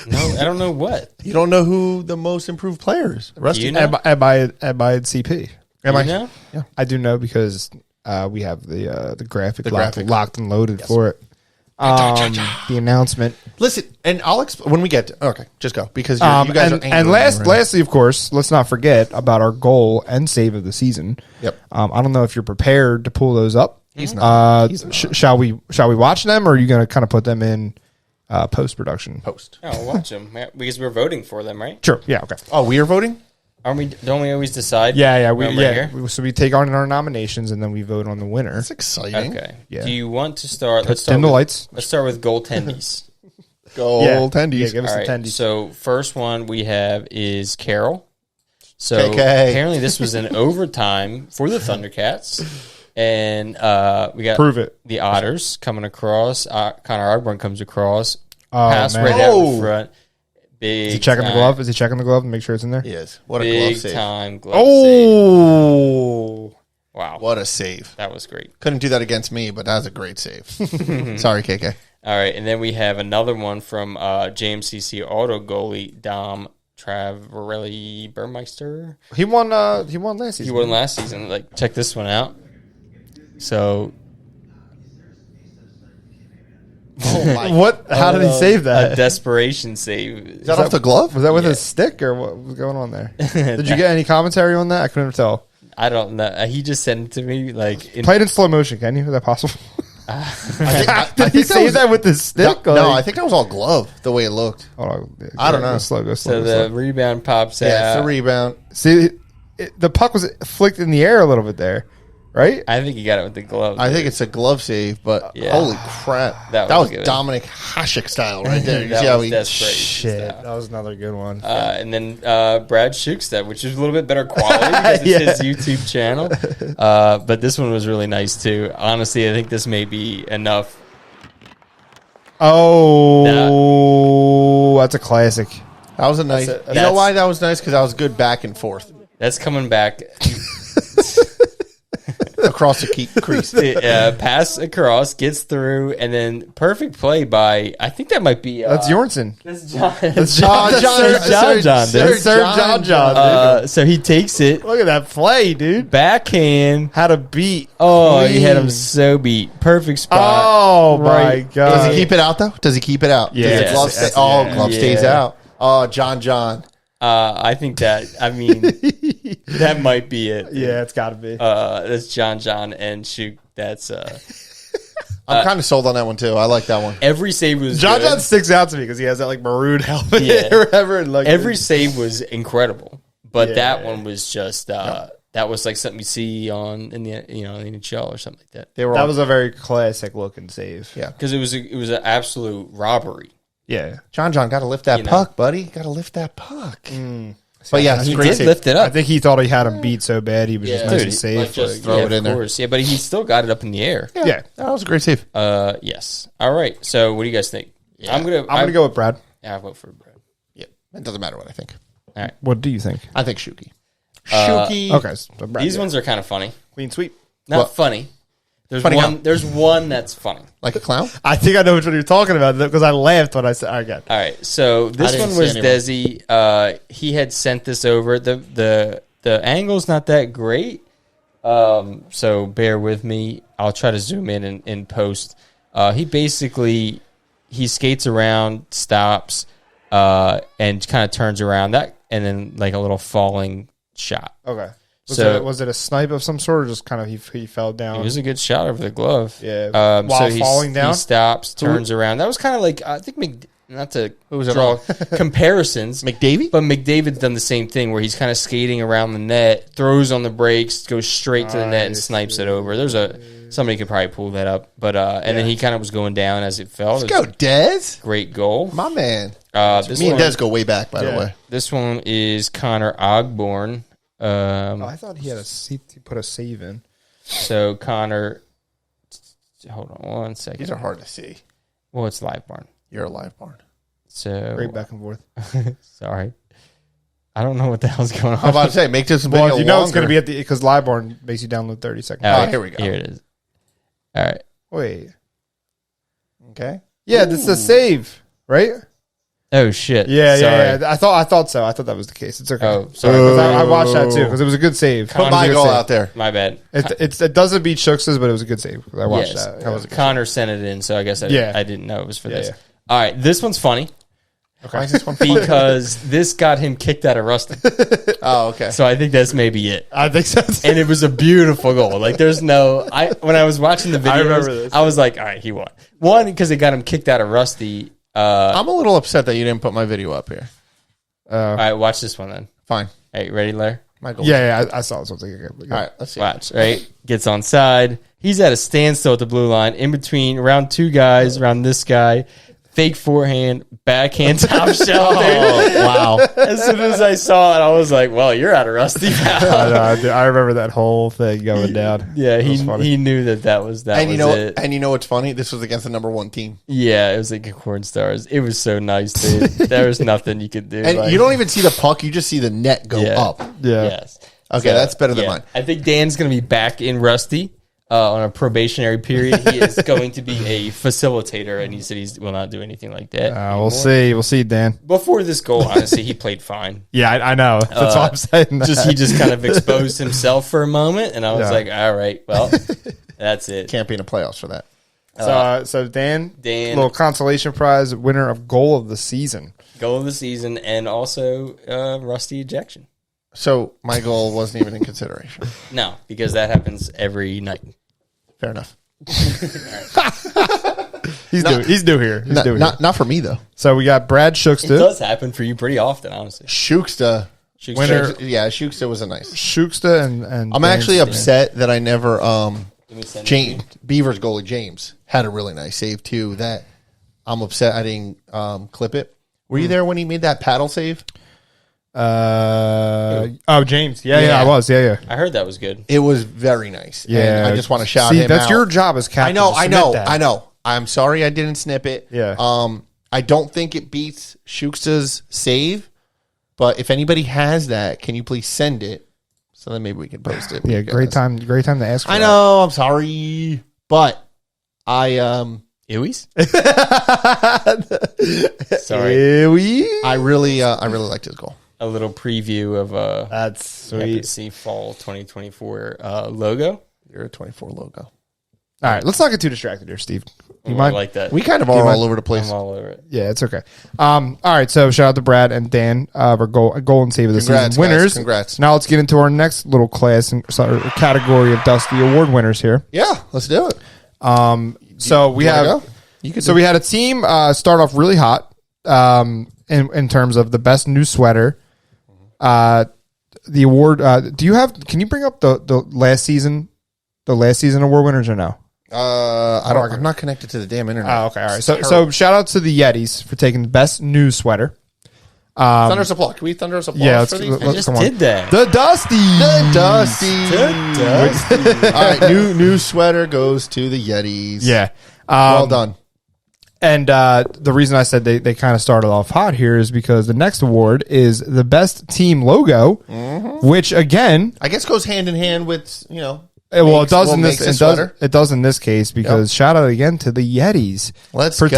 S1: No, I don't know what.
S2: You don't know who the most improved player is. Rusty.
S1: You know?
S3: Am I CP?
S1: You know?
S2: Yeah.
S3: I do know because we have the graphic,
S2: graphic.
S3: locked and loaded for it. The announcement.
S2: Listen, and I'll when we get to, okay, just go because you guys are angry.
S3: And
S2: right
S3: lastly, of course, let's not forget about our goal and save of the season.
S2: Yep.
S3: I don't know if you're prepared to pull those up.
S2: He's not. He's not.
S3: Shall we watch them, or are you going to kind of put them in post production?
S2: Post.
S1: Oh, we'll watch them because we're voting for them, right?
S3: Sure. Yeah. Okay.
S2: Oh, we are voting?
S1: Aren't we? Don't we always decide?
S3: Yeah. So we take on our nominations and then we vote on the winner.
S2: That's exciting.
S1: Okay.
S3: Yeah.
S1: Do you want to start?
S3: Dim the lights.
S1: Let's start with goaltendies.
S2: Goaltendies.
S3: Yeah, give us
S1: All
S3: the
S1: right.
S3: tendies.
S1: So first one we have is Carol. So
S2: KK.
S1: apparently this was an overtime for the Thundercats, and we got
S3: Prove it.
S1: the Otters coming across. Connor Ogburn comes across.
S3: Oh,
S1: Pass
S3: man.
S1: right out
S2: Oh.
S1: in front. Big.
S3: Is he checking the
S1: time-
S3: glove? Is he checking the glove and make sure it's in there?
S2: He is. What a glove
S1: Big
S2: save.
S1: time glove save.
S3: Oh.
S1: Wow.
S2: What a save.
S1: That was great.
S2: Couldn't do that against me, but that was a great save. Sorry, KK.
S1: All right, and then we have another one from JMCC Auto goalie Dom Travarelli Burmeister.
S3: He won last season.
S1: He won last season. Like, check this one out. So,
S2: Oh, my.
S3: What? How did he save
S1: a
S3: that?
S1: desperation save.
S2: Is that off the glove?
S3: Was that with
S1: Yeah.
S3: his stick or what was going on there? Did you get any commentary on that? I couldn't tell.
S1: I don't know. He just sent it to me. Like,
S3: Play it in slow motion, can you? Is that possible?
S2: I
S3: Did he
S2: think that
S3: save
S2: was-
S3: that with his stick?
S2: No,
S3: Like-
S2: I think that was all glove, the way it looked.
S3: Hold on.
S2: I don't know.
S3: Go slow, go slow.
S1: so
S3: go
S1: the
S3: slow.
S1: rebound pops
S2: Yeah, it's
S1: out.
S2: the rebound.
S3: See, the puck was flicked in the air a little bit there, right?
S1: I think he got it with the glove.
S2: I think it's a glove save, but
S1: Yeah.
S2: holy crap.
S1: That
S2: That
S1: was
S2: was
S1: good.
S2: Dominic Hasek style right there. You
S1: that
S2: see how
S1: was
S2: he.
S1: desperation
S3: Shit,
S1: style.
S3: that was another good one.
S1: And then Brad Shukstad, which is a little bit better quality because it's
S3: Yeah.
S1: his YouTube channel. But this one was really nice too. Honestly, I think this may be enough.
S3: Oh, that's a classic.
S2: That was a nice.
S3: That's
S2: You know why that was nice? Because that was good back and forth
S1: That's coming back.
S2: across the crease.
S1: Pass across, gets through, and then perfect play by, I think that might be.
S3: That's Jornsen.
S1: That's John.
S3: That's
S2: John,
S1: Sir John,
S2: Sir
S1: dude.
S3: Sir John.
S1: So he takes it,
S3: Look at that play, dude.
S1: backhand.
S3: Had a beat.
S1: Oh, he had him so beat. Perfect spot.
S3: Oh, my
S1: Right.
S3: God.
S2: Does he keep it out though? Does he keep it out?
S3: Yeah.
S2: Does the glove
S3: Yes,
S2: stay?
S3: yes,
S2: Oh,
S3: yeah.
S2: glove stays
S1: Yeah.
S2: out. Oh, John.
S1: I think that, I mean, that might be it.
S3: Yeah, it's got to be.
S1: That's John, and shoot, that's
S2: I'm kind of sold on that one too. I like that one.
S1: every save was
S3: John
S1: good.
S3: sticks out to me because he has that like maroon helmet
S1: Yeah.
S3: or whatever. And, like,
S1: Every save was incredible, but
S3: Yeah.
S1: that one was just that was like something you see on in the the NHL or something like that.
S2: They were
S3: that
S2: all,
S3: was a very classic looking save.
S2: Yeah.
S1: Because it was an absolute robbery.
S3: Yeah.
S2: John got to lift that
S1: You know.
S2: puck, buddy. Got to lift that puck. But yeah, it's a
S1: He
S2: great
S1: did
S2: save.
S1: lift it
S3: I
S1: up.
S3: think he thought he had him beat so bad he was just nice and safe.
S1: like, just
S2: throw it
S1: of
S2: in there.
S1: course. Yeah, but he still got it up in the air.
S3: Yeah.
S2: That was a great save.
S1: Yes. All right. So what do you guys think?
S2: Yeah.
S1: I'm gonna
S3: go with Brad.
S1: Yeah, I vote for Brad.
S2: Yeah, it doesn't matter what I think.
S1: All right.
S3: What do you think?
S2: I think Shuki. Shuki.
S3: Okay. So Brad,
S1: These ones are kind of funny.
S3: clean sweep.
S1: Not
S2: What?
S1: funny. There's
S2: Funny
S1: one.
S2: how?
S1: There's one that's funny.
S2: Like a clown?
S3: I think I know which one you're talking about because I laughed when I said, "I got."
S1: All right, so this
S2: didn't
S1: one
S2: see
S1: was
S2: anyone.
S1: Desi. He had sent this over. The angle's not that great, so bear with me. I'll try to zoom in and post. He basically skates around, stops, and kind of turns around that, and then like a little falling shot.
S3: Okay.
S1: So-
S3: Was it a snipe of some sort, or just kind of he fell down?
S1: It was a good shot over the glove.
S3: Yeah. While falling down?
S1: he stops, turns around. That was kind of like I think not to draw comparisons.
S2: McDavid?
S1: But McDavid's done the same thing where he's kind of skating around the net, throws on the brakes, goes straight to the net and snipes it over. There's somebody could probably pull that up, but and then he kind of was going down as it fell.
S2: Let's go, Dez.
S1: Great goal.
S2: My man.
S1: This
S2: Me and
S1: one,
S2: Dez go way back, by the way.
S1: this one is Connor Ogborn.
S3: I thought he put a save in.
S1: So Connor, hold on one second.
S2: These are hard to see.
S1: Well, it's Live Barn.
S2: You're a live barn.
S1: So
S3: Great back and forth.
S1: sorry, I don't know what the hell's going on.
S2: I'm about to say, make this
S3: Well,
S2: video
S3: you know it's going to
S2: longer.
S3: be because Liveborn makes you download 30 seconds.
S1: All right,
S2: here we go.
S1: Here it is. All right.
S3: Wait.
S2: Okay.
S3: Yeah, this is a save, right?
S1: Oh shit!
S3: Yeah,
S1: Sorry.
S3: yeah. I thought so. I thought that was the case. It's okay.
S1: Oh, sorry.
S3: 'Cause I watched that too because it was a good save.
S2: Put my goal out there.
S1: My bad.
S3: It doesn't beat Shooks's, but it was a good save. I watched
S1: Yes.
S3: that. That was a good
S1: Connor sent it in, so I guess I didn't know it was for this.
S3: yeah.
S1: All right, this one's funny
S2: Why is this one?
S1: because this got him kicked out of Rusty.
S2: Oh, okay.
S1: So I think that's maybe it.
S3: I think so.
S1: And it was a beautiful goal. Like there's no, when I was watching the videos,
S3: remember this.
S1: I was like, all right, he won. One, because it got him kicked out of Rusty.
S2: I'm a little upset that you didn't put my video up here.
S1: All right, watch this one then.
S2: Fine.
S1: Hey, ready, Larry?
S2: My goal.
S3: Yeah, I saw something.
S2: All right, let's see.
S1: Watch, right? Gets on side. He's at a standstill at the blue line, in between around two guys, around this guy. Fake forehand, backhand top shelf.
S2: Oh, wow.
S1: As soon as I saw it, I was like, well, you're out of Rusty now.
S3: I remember that whole thing going down.
S1: Yeah,
S3: That was funny.
S1: he knew that was
S2: And you
S1: was
S2: know,
S1: it.
S2: and you know what's funny? This was against the number 1 team.
S1: Yeah, it was like a corn stars. It was so nice, dude. There was nothing you could do.
S2: And
S1: like-
S2: you don't even see the puck; you just see the net go
S1: Yeah.
S2: up.
S3: Yeah.
S1: Yes.
S2: Okay, that's better than mine.
S1: I think Dan's going to be back in Rusty on a probationary period. He is going to be a facilitator, and he said he will not do anything like that.
S3: We'll see. We'll see, Dan.
S1: Before this goal, honestly, he played fine.
S3: Yeah, I know. That's all I'm saying.
S1: He just kind of exposed himself for a moment, and I was
S3: Yeah.
S1: like, all right, well, that's it.
S2: Can't be in the playoffs for that.
S3: So Dan,
S1: Dan-
S3: little consolation prize winner of goal of the season.
S1: Goal of the season, and also Rusty ejection.
S2: So my goal wasn't even in consideration.
S1: No, because that happens every night.
S2: Fair enough.
S3: He's new here. He's new here.
S2: Not for me though.
S3: So we got Brad
S1: It
S3: Shooksta.
S1: does happen for you pretty often, honestly.
S2: Shooksta.
S3: Winner.
S2: Yeah, Shooksta was a nice.
S3: Shooksta and
S2: I'm actually upset that I never
S1: Let me send it to
S2: James Beavers goalie James had a really nice save too. That I'm upset I didn't clip it. Were you there when he made that paddle save?
S3: James. Yeah, I was. Yeah.
S1: I heard that was good.
S2: It was very nice.
S3: Yeah.
S2: And I just want to shout
S3: See,
S2: him
S3: that's
S2: out.
S3: your job as captain.
S2: I know. I'm sorry I didn't snip it.
S3: Yeah.
S2: I don't think it beats Shooksta's save, but if anybody has that, can you please send it so then maybe we can post it?
S3: Yeah, great time to ask for
S2: I know, I'm sorry, but I
S1: Ewies? Sorry.
S2: I really liked his goal.
S1: A little preview of
S3: That's sweet.
S1: FSC Fall 2024 logo.
S2: You're a 24 logo.
S3: All right, let's not get too distracted here, Steve. You
S1: I
S3: mind?
S1: like that.
S2: We kind of are all over the place.
S1: I'm all over it.
S3: Yeah, it's okay. All right, so shout out to Brad and Dan for goal and save of the
S2: Congrats,
S3: season winners.
S2: guys, congrats.
S3: Now let's get into our next little class and category of Dusty Award winners here.
S2: Yeah, let's do it.
S3: So we
S2: You wanna
S3: have.
S2: go? You could
S3: So we had a team start off really hot in terms of the best new sweater. The award. Can you bring up the last season award winners or no?
S2: I'm not connected to the damn internet.
S3: Oh, okay, all right. So shout out to the Yetis for taking the best new sweater.
S2: Thunderous applause. Can we thunderous applause
S3: Yeah,
S2: for these?
S1: I just
S3: come on.
S1: did that.
S3: The Dusty.
S2: All right, new sweater goes to the Yetis.
S3: Yeah.
S2: Well done.
S3: And the reason I said they kind of started off hot here is because the next award is the best team logo, which again,
S2: I guess goes hand in hand with,
S3: it does in
S2: makes
S3: this
S2: a sweater.
S3: it does in this case because shout out again to the Yetis.
S2: Let's
S3: for
S2: go.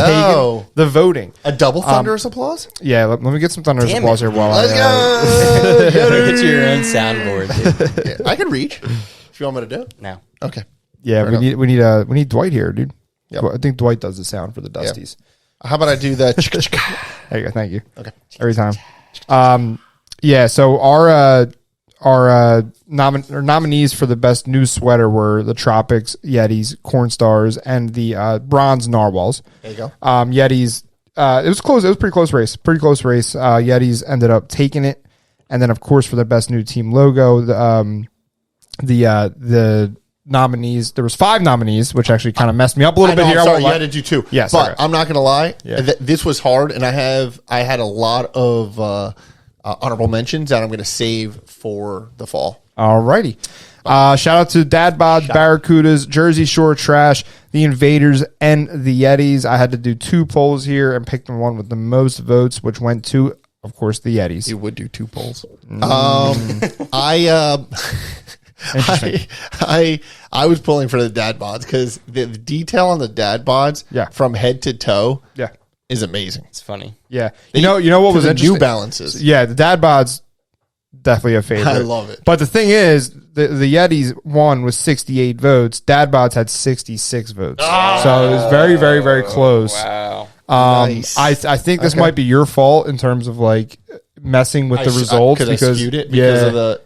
S3: taking the voting.
S2: A double thunderous applause?
S3: Yeah, let me get some thunderous
S1: Damn
S3: applause
S1: it.
S3: here while
S2: Let's
S3: I
S2: go.
S1: Get your own soundboard, dude.
S2: Yeah, I can reach if you want me to do it.
S1: Now.
S2: Okay.
S3: Yeah,
S2: Fair
S3: we need Dwight here, dude.
S2: Yep.
S3: I think Dwight does the sound for the Dusties.
S2: How about I do the
S3: There you go. Thank you.
S2: Okay.
S3: Every time. Yeah. So our nominees for the best new sweater were the Tropics, Yetis, Corn Stars, and the Bronze Narwhals.
S2: There you go.
S3: Yetis. It was close. It was a pretty close race. Yetis ended up taking it, and then of course for the best new team logo, the nominees. There was 5 nominees, which actually kind of messed me up a little bit here.
S2: I'm
S3: I
S2: sorry,
S3: won't
S2: you
S3: lie.
S2: had to do 2.
S3: Yes,
S2: but
S3: okay.
S2: I'm not going to lie.
S3: Yeah.
S2: This was hard, and I had a lot of honorable mentions that I'm going to save for the fall.
S3: Alrighty. Shout out to Dad Bods, Barracudas, Jersey Shore Trash, the Invaders, and the Yetis. I had to do 2 polls here and pick the one with the most votes, which went to, of course, the Yetis.
S2: You would do 2 polls. I was pulling for the dad bods because the detail on the dad bods
S3: Yeah.
S2: from head to toe
S3: Yeah.
S2: is amazing.
S1: It's funny.
S3: Yeah. You know what was interesting?
S2: New Balances.
S3: Yeah, the dad bods definitely a favorite.
S2: I love it.
S3: But the thing is, the Yetis won with 68 votes. Dad bods had 66 votes. So it was very, very, very close.
S1: Wow.
S2: Nice.
S3: I think this might be your fault in terms of like messing with the results because
S2: I skewed it because of the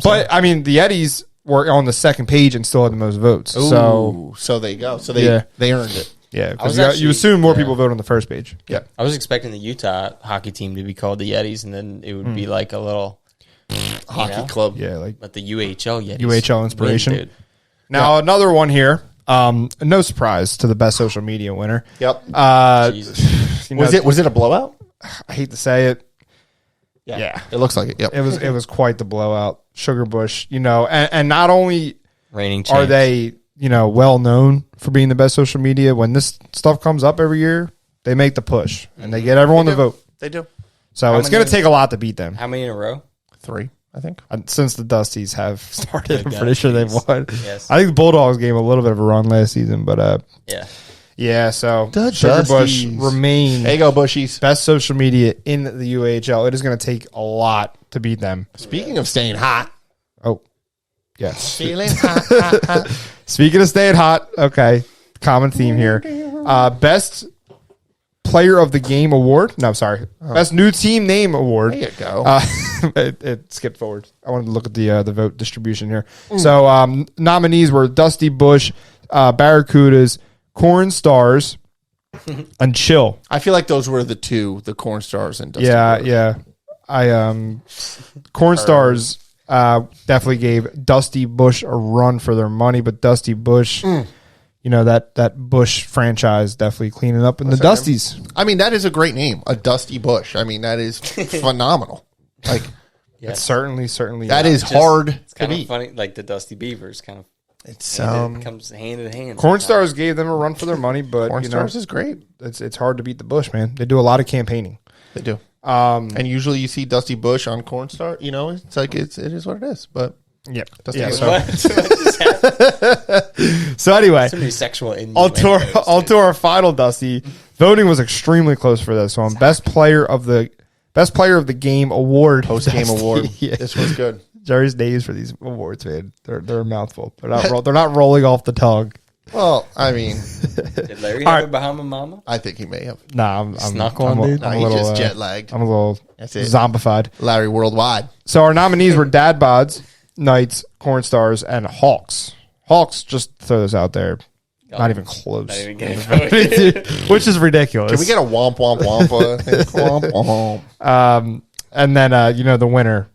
S3: But I mean, the Yetis were on the second page and still had the most votes.
S2: so there you go. So they earned it.
S3: Yeah, because you assume more people vote on the first page. Yeah,
S1: I was expecting the Utah hockey team to be called the Yetis, and then it would be like a little
S2: Hockey club.
S3: yeah, like
S1: but the UHL Yetis.
S3: UHL inspiration.
S1: Dude.
S3: Now another one here. No surprise to the best social media winner.
S2: Yep.
S1: Jesus.
S2: Was it a blowout?
S3: I hate to say it.
S2: Yeah. It looks like it. Yep.
S3: It was quite the blowout. Sugar Bush, and not only
S1: Reigning
S3: are
S1: champs.
S3: they, well known for being the best social media, when this stuff comes up every year, they make the push and they get everyone to vote.
S2: They do.
S3: So it's going to take a lot to beat them.
S1: How many in a row?
S2: 3, I think.
S3: Since the Dusties have started, I'm
S1: The
S3: pretty sure they've
S1: Dusties.
S3: won.
S1: Yes.
S3: I think the Bulldogs gave a little bit of a run last season, but
S1: Yeah.
S3: so
S2: The
S3: Sugar Bush
S2: Dusties.
S3: remain
S2: There you go, Bushies.
S3: best social media in the UAHL. It is going to take a lot to beat them.
S2: Speaking of staying hot.
S3: Oh, yes.
S2: Feeling hot.
S3: Speaking of staying hot, okay, common theme here. Best player of the game award. No, sorry. Best new team name award.
S2: There you go.
S3: It skipped forward. I wanted to look at the vote distribution here. So nominees were Dusty Bush, Barracudas, Corn Stars, and Chill.
S2: I feel like those were the two, the Corn Stars and Dusty
S3: Yeah,
S2: Bush.
S3: yeah. Corn Stars definitely gave Dusty Bush a run for their money, but Dusty Bush, that Bush franchise definitely cleaning up in the Dusties.
S2: I mean, that is a great name, a Dusty Bush. I mean, that is phenomenal. Like,
S1: Yeah.
S3: It's certainly
S2: that is
S1: Just-
S2: hard
S1: It's
S2: to
S1: kind of
S2: beat.
S1: funny, like the Dusty Beavers kind of.
S2: It's
S1: Comes hand in hand.
S3: Corn Stars gave them a run for their money, but
S2: Corn Stars is great.
S3: it's hard to beat the Bush, man. They do a lot of campaigning.
S2: They do. And usually you see Dusty Bush on Corn Star. It's like it is what it is. But
S3: Yep.
S2: Dusty
S3: Yeah,
S2: Bush.
S3: so,
S1: What just happened?
S3: so anyway,
S1: So many sexual
S3: on to our final Dusty. Voting was extremely close for this one. Best player of the game award.
S2: Post game
S3: Dusty.
S2: award.
S3: Yeah.
S2: This was good.
S3: Jerry's names for these awards, man. They're a mouthful. They're not rolling off the tongue.
S2: Well, I mean,
S1: Did Larry
S3: All
S1: have
S3: right.
S1: a Bahama Mama?
S2: I think he may have.
S3: Nah, I'm
S1: Snuck one, dude?
S2: Nah, he's just jet lagged.
S3: I'm a little
S2: That's it.
S3: zombified.
S2: Larry Worldwide.
S3: So our nominees were Dad Bods, Knights, Corn Stars, and Hawks. Hawks, just throw this out there, not even close.
S1: Not even getting voted.
S3: Which is ridiculous.
S2: Can we get a womp womp wompa? Womp womp.
S3: And then the winner,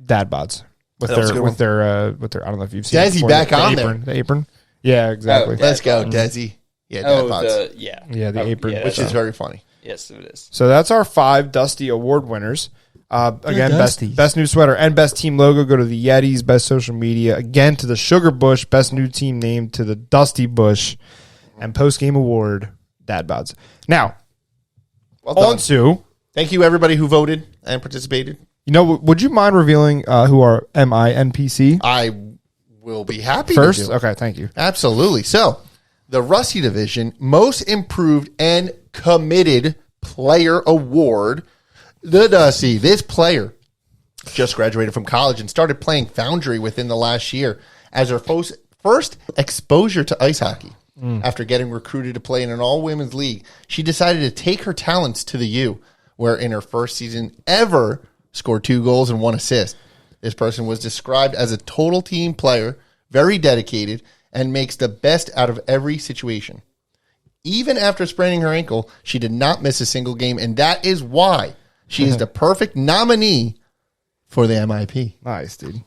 S3: Dad Bods, with
S2: That was a good one.
S3: their I don't know if you've seen it
S2: Desi
S3: before.
S2: back
S3: The
S2: on
S3: apron, the apron. Yeah, exactly.
S1: Oh,
S2: Let's go, Desi. Yeah,
S1: Oh,
S2: Dad Pods.
S3: Yeah, the apron.
S1: yeah,
S2: Which is very funny.
S1: yes, it is.
S3: So that's our 5 Dusty Award winners. Again,
S1: Dusties.
S3: best new sweater and best team logo go to the Yetis. Best social media again to the Sugar Bush. Best new team name to the Dusty Bush, and post game award Dad Bods. Now
S2: Well done.
S3: on to
S2: Thank you, everybody who voted and participated.
S3: would you mind revealing who our MINPC
S2: I will be happy
S3: first?
S2: to do.
S3: Okay, thank you.
S2: Absolutely. So, the Rusty Division Most Improved and Committed Player Award. The Dusty. This player just graduated from college and started playing Foundry within the last year as her first exposure to ice hockey. After getting recruited to play in an all-women's league, she decided to take her talents to the U, where in her first season ever scored 2 goals and 1 assist. This person was described as a total team player, very dedicated, and makes the best out of every situation. Even after spraining her ankle, she did not miss a single game, and that is why she is the perfect nominee for the MIP.
S3: Nice, dude.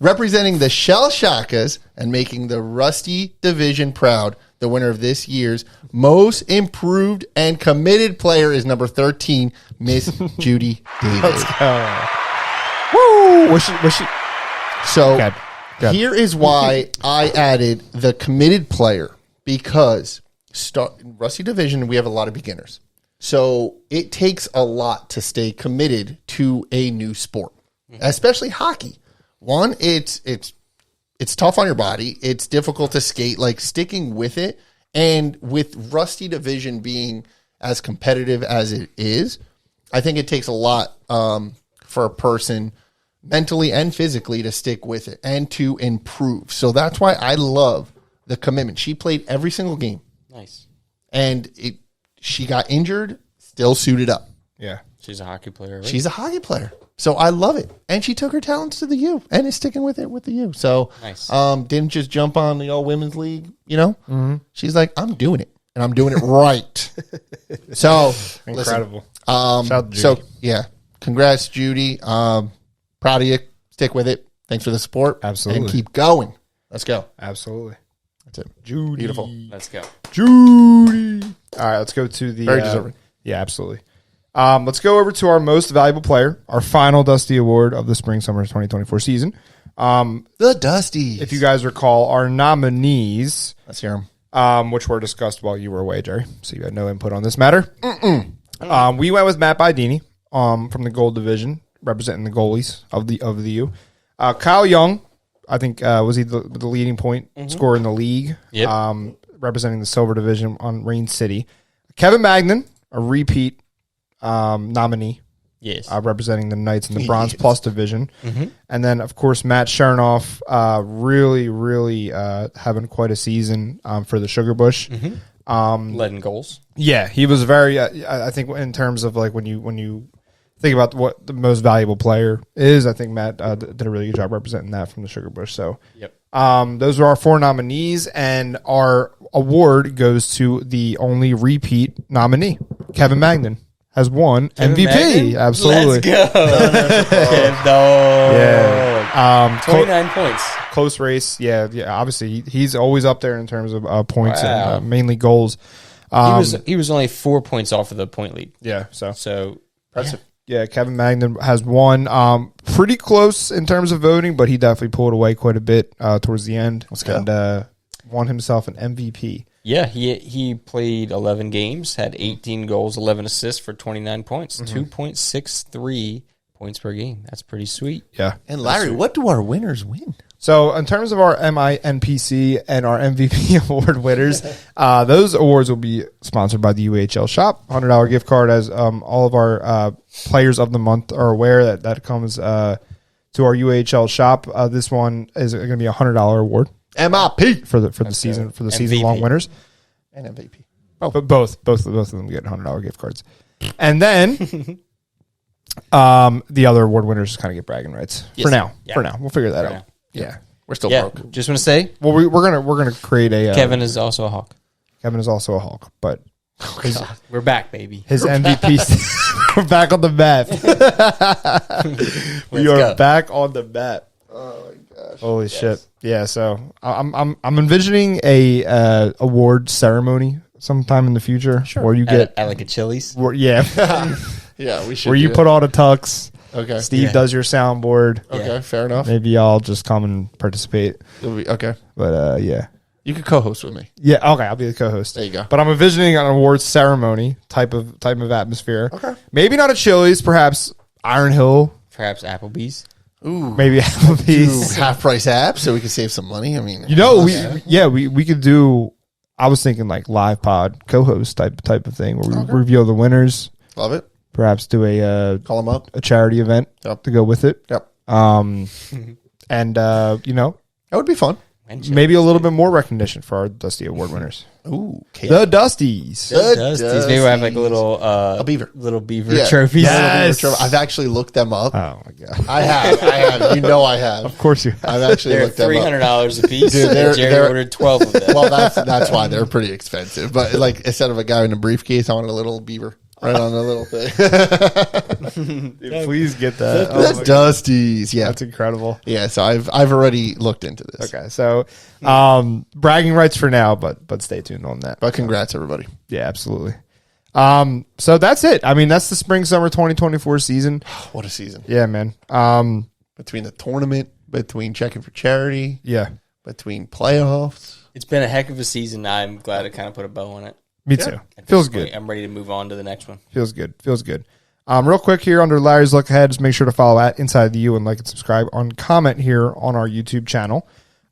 S2: Representing the Shell Shockas and making the Rusty Division proud, the winner of this year's Most Improved and Committed Player is number 13, Miss Judy Davis.
S3: Woo! Was she?
S2: So
S3: Okay. Good.
S2: here is why I added the committed player, because Rusty Division, we have a lot of beginners. So it takes a lot to stay committed to a new sport, especially hockey. One, it's tough on your body. It's difficult to skate, like sticking with it. And with Rusty Division being as competitive as it is, I think it takes a lot for a person mentally and physically to stick with it and to improve. So that's why I love the commitment. She played every single game.
S1: Nice.
S2: And she got injured, still suited up.
S3: Yeah.
S1: She's a hockey player, right?
S2: She's a hockey player. So I love it. And she took her talents to the U and is sticking with it with the U. So
S1: Nice.
S2: Didn't just jump on the all women's league, She's like, I'm doing it. And I'm doing it right. So
S3: Incredible.
S2: listen,
S3: Shout out to
S2: so
S3: Judy.
S2: yeah. Congrats, Judy. Proud of you. Stick with it. Thanks for the support.
S3: Absolutely.
S2: And keep going. Let's go.
S3: Absolutely.
S2: That's it.
S3: Judy.
S2: Beautiful.
S1: Let's go.
S3: Judy. All right, let's go to the
S2: Very deserving.
S3: Yeah, absolutely. Let's go over to our most valuable player, our final Dusty Award of the Spring Summer 2024 season.
S2: The Dusty.
S3: If you guys recall, our nominees,
S2: Let's hear them.
S3: which were discussed while you were away, Jerry, so you had no input on this matter. We went with Matt Bidini from the Gold Division, representing the goalies of the U. Kyle Young, I think, was he the leading point scorer in the league,
S1: Yep.
S3: representing the Silver Division on Rain City. Kevin Magnan, a repeat nominee,
S1: Yes.
S3: representing the Knights in the Bronze Plus Division.
S1: Mm-hmm.
S3: And then, of course, Matt Chernoff, really having quite a season for the Sugar Bush.
S1: Letting goals.
S3: Yeah, he was very. I think in terms of like when you think about what the most valuable player is, I think Matt did a really good job representing that from the Sugar Bush. So,
S1: Yep.
S3: those are our 4 nominees, and our award goes to the only repeat nominee, Kevin Magnan. Has won MVP.
S1: Magnan?
S3: Absolutely.
S1: Let's go. Kev Dog.
S3: Yeah.
S1: 29 points.
S3: Close race. Yeah. Obviously, he's always up there in terms of points
S1: Wow.
S3: and mainly goals.
S1: He was only 4 points off of the point lead.
S3: Yeah. So
S1: Impressive.
S3: yeah, Kevin Magnan has won. Pretty close in terms of voting, but he definitely pulled away quite a bit towards the end.
S2: Let's go.
S3: And won himself an MVP.
S1: Yeah, he played 11 games, had 18 goals, 11 assists for 29 points, 2.63 points per game. That's pretty sweet.
S3: Yeah.
S2: And Larry, what do our winners win?
S3: So in terms of our MINPC and our MVP award winners, those awards will be sponsored by the UHL shop. $100 gift card, as all of our players of the month are aware that comes to our UHL shop. This one is going to be a $100 award.
S2: MIP
S3: For the season long winners,
S2: and MVP.
S3: but both of them get $100 gift cards, and then the other award winners just kind of get bragging rights for now.
S1: Yeah.
S3: For now, we'll figure that
S1: For
S3: out.
S1: now.
S3: Yeah.
S2: We're still
S1: Yeah,
S2: broke.
S1: just want to say,
S3: Well, we're gonna create a
S1: Kevin is also a Hawk.
S3: Kevin is also a Hawk, but
S1: We're back, baby.
S3: his MVP. We're back on the map. We
S1: Let's
S3: are
S1: go.
S3: back on the map. Oh my gosh! Holy shit! Yeah, so I'm envisioning a award ceremony sometime in the future where you get
S1: At like a Chili's.
S3: yeah
S2: Yeah, we should.
S3: where you
S2: do
S3: put on a tux.
S2: Okay.
S3: Steve
S1: Yeah.
S3: does your soundboard.
S2: Okay,
S1: Yeah.
S2: fair enough.
S3: Maybe y'all just come and participate.
S2: Okay.
S3: But yeah.
S2: You could co-host with me.
S3: Yeah, okay, I'll be the co-host.
S2: There you go.
S3: But I'm envisioning an awards ceremony type of atmosphere.
S2: Okay.
S3: Maybe not at Chili's, perhaps Iron Hill,
S1: Perhaps Applebee's.
S2: Ooh.
S3: maybe Applebee's.
S2: Half price app so we can save some money. I mean,
S3: You know, we could do. I was thinking like live pod co-host type of thing where we reveal the winners.
S2: love it.
S3: Perhaps do a
S2: Call them up.
S3: charity event
S2: Yep.
S3: to go with it.
S2: Yep.
S3: And
S2: That would be fun.
S1: And
S3: maybe a little bit more recognition for our Dusty Award winners.
S2: Ooh.
S3: The Dusties.
S1: Dusties. Maybe we'll have like a little
S2: A beaver.
S1: little beaver
S2: Yeah.
S1: trophies.
S3: Yes.
S2: I've actually looked them up.
S3: Oh my god!
S2: I have. You know I have.
S3: Of course you have.
S2: I've actually
S1: They're
S2: looked them up.
S1: $300 a piece.
S2: Dude, they're-
S1: Jerry
S2: they're-
S1: ordered 12 of them.
S2: Well, that's why they're pretty expensive. But like instead of a guy in a briefcase, I want a little beaver right on the little thing.
S3: Dude, please get that.
S2: That's Dusties. Yeah.
S3: That's incredible.
S2: Yeah. So I've already looked into this.
S3: Okay, so bragging rights for now, but stay tuned on that.
S2: But congrats, everybody.
S3: Yeah, absolutely. So that's it. I mean, that's the spring summer 2024 season.
S2: What a season.
S3: Yeah, man.
S2: Between the tournament, between checking for charity,
S3: Yeah,
S2: between playoffs.
S1: It's been a heck of a season. I'm glad I kind of put a bow on it.
S3: me too.
S1: At this
S3: Feels
S1: point,
S3: good.
S1: I'm ready to move on to the next one.
S3: Feels good. Real quick here under Larry's Look Ahead, just make sure to follow at Inside the U and like and subscribe on comment here on our YouTube channel.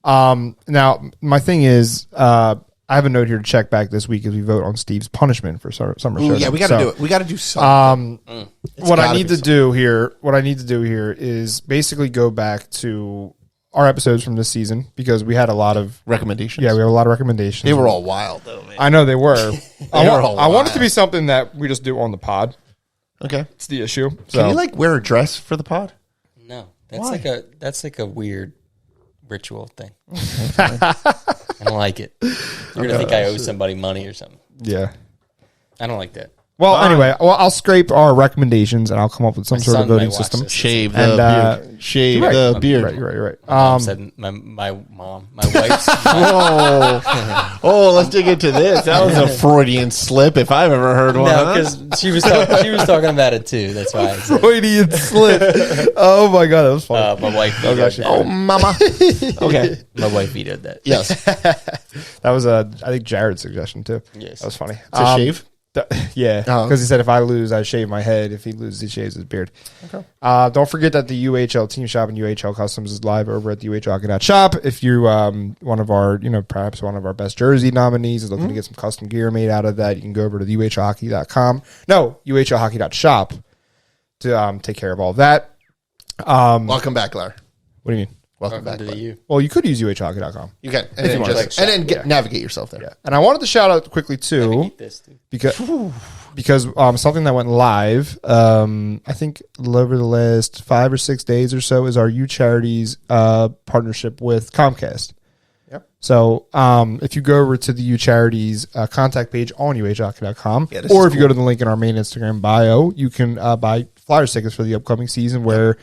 S3: Now, my thing is, I have a note here to check back this week as we vote on Steve's punishment for summer show.
S2: Yeah, we got to do it. We got to do something.
S3: What I need to do here is basically go back to our episodes from this season because we had a lot of
S2: recommendations.
S3: Yeah, we have a lot of recommendations.
S2: They were all wild, though, man.
S3: I know they were. I want it to
S2: wild.
S3: be something that we just do on the pod.
S2: Okay.
S3: It's the issue. So.
S2: Can you like wear a dress for the pod?
S1: No, that's
S2: Why?
S1: that's like a weird ritual thing. I don't like it. You're gonna think I owe somebody money or something.
S3: Yeah.
S1: I don't like that.
S3: Well, anyway, I'll scrape our recommendations and I'll come up with some sort of voting system.
S2: Shave the beard. Shave the beard.
S3: You're right.
S1: My mom, my wife's
S2: Oh, let's dig into this. That was a Freudian slip if I've ever heard one.
S1: no, because she was talking about it too. That's why. I said,
S3: Freudian slip. Oh my god, that was funny.
S1: my wife vetoed that.
S2: Oh, mama. Okay.
S1: My wife vetoed that.
S2: Yes.
S3: That was I think Jared's suggestion too.
S1: Yes.
S3: That was funny.
S2: To shave?
S3: Yeah,
S2: Oh.
S3: because he said if I lose, I shave my head. If he loses, he shaves his beard. Okay. Don't forget that the UHL team shop and UHL Customs is live over at the UHHockey.shop. If you one of our, perhaps one of our best jersey nominees is looking to get some custom gear made out of that, you can go over to the UHLhockey.com. No, UHLhockey.shop to take care of all of that.
S2: Welcome back, Larry.
S3: What do you mean?
S2: Welcome back.
S1: To the U.
S3: Well, you could use UHHockey.com.
S2: You can. And then, navigate yourself there.
S3: Yeah. And I wanted to shout out quickly too.
S1: Eat this, dude.
S3: Because something that went live, I think over the last 5 or 6 days or so, is our U-Charities partnership with Comcast.
S2: Yep.
S3: So if you go over to the U-Charities contact page on UHHockey.com, or if you go to the link in our main Instagram bio, you can buy Flyers tickets for the upcoming season where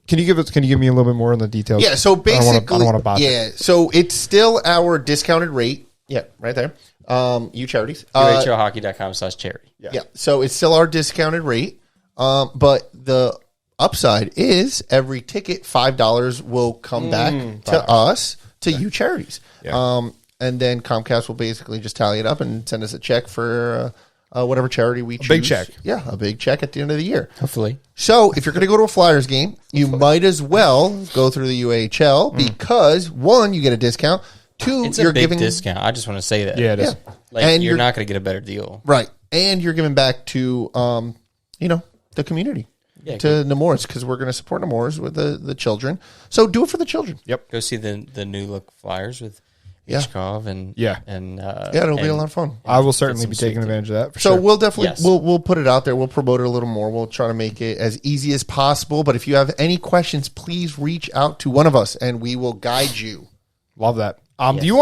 S3: Can you give me a little bit more on the details?
S2: Yeah, so basically,
S3: I don't want to botch it.
S2: So it's still our discounted rate. Yeah, right there. U-Charities.
S1: UHLhockey.com/charity.
S2: Yeah, so it's still our discounted rate. But the upside is every ticket, $5 will come back to us, to U-Charities.
S3: Yeah.
S2: And then Comcast will basically just tally it up and send us a check for whatever charity we choose.
S3: Big check.
S2: Yeah, a big check at the end of the year.
S1: Hopefully.
S2: So if you're going to go to a Flyers game, you might as well go through the UHL because, one, you get a discount. Two,
S1: It's
S2: you're
S1: a big
S2: giving
S1: discount. I just want to say that.
S3: Yeah, it is.
S2: Yeah.
S1: Like,
S2: And
S1: you're
S2: you're-
S1: not going to get a better deal.
S2: Right. And you're giving back to, the community,
S1: Yeah,
S2: to Nemours, because we're going to support Nemours with the children. So do it for the children.
S3: Yep.
S1: Go see the new look Flyers with
S2: Yeah.
S1: Ichkov and
S3: Yeah.
S1: and
S2: It'll be a lot of fun.
S3: I will certainly
S1: some
S3: be taking
S1: sweet
S3: advantage of that. For
S2: So
S3: sure.
S2: we'll definitely
S1: Yes.
S2: we'll put it out there. We'll promote it a little more. We'll try to make it as easy as possible. But if you have any questions, please reach out to one of us, and we will guide you.
S3: Love that. Do you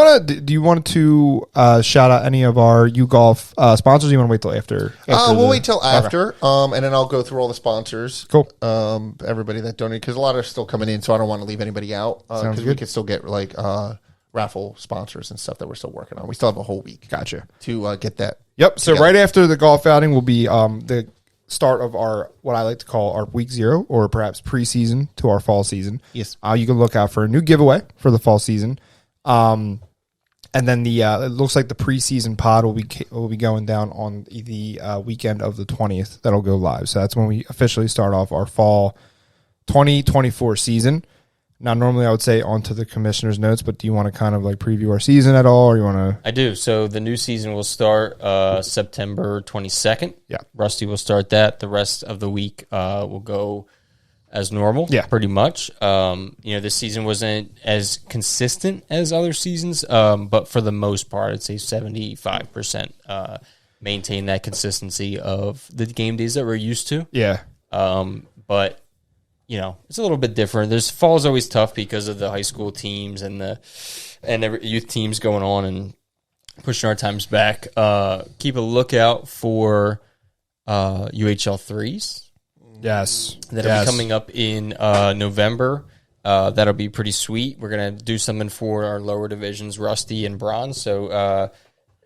S3: want to shout out any of our U-Golf sponsors? Or you want to wait till after?
S2: We'll wait till after, and then I'll go through all the sponsors.
S3: Cool.
S2: Everybody that donated, because a lot are still coming in, so I don't want to leave anybody out. Because we
S3: good.
S2: can still get like raffle sponsors and stuff that we're still working on. We still have a whole week.
S3: Gotcha.
S2: To get that.
S3: Yep. So
S2: together.
S3: right after the golf outing will be the start of our what I like to call our week 0 or perhaps preseason to our fall season.
S2: Yes.
S3: You can look out for a new giveaway for the fall season. And then it looks like the preseason pod will be going down on the weekend of the 20th. That'll go live. So that's when we officially start off our fall 2024 season. Now, normally I would say onto the commissioner's notes, but do you want to kind of like preview our season at all, or you want to?
S1: I do. So the new season will start September 22nd.
S3: Yeah.
S1: Rusty will start that. The rest of the week will go as normal.
S3: Yeah.
S1: Pretty much. This season wasn't as consistent as other seasons, but for the most part, I'd say 75% maintain that consistency of the game days that we're used to.
S3: Yeah.
S1: But it's a little bit different. Fall's always tough because of the high school teams and the youth teams going on and pushing our times back. Keep a lookout for UHL 3s.
S3: Yes.
S1: That'll be coming up in November. That'll be pretty sweet. We're gonna do something for our lower divisions, Rusty and Bronze. So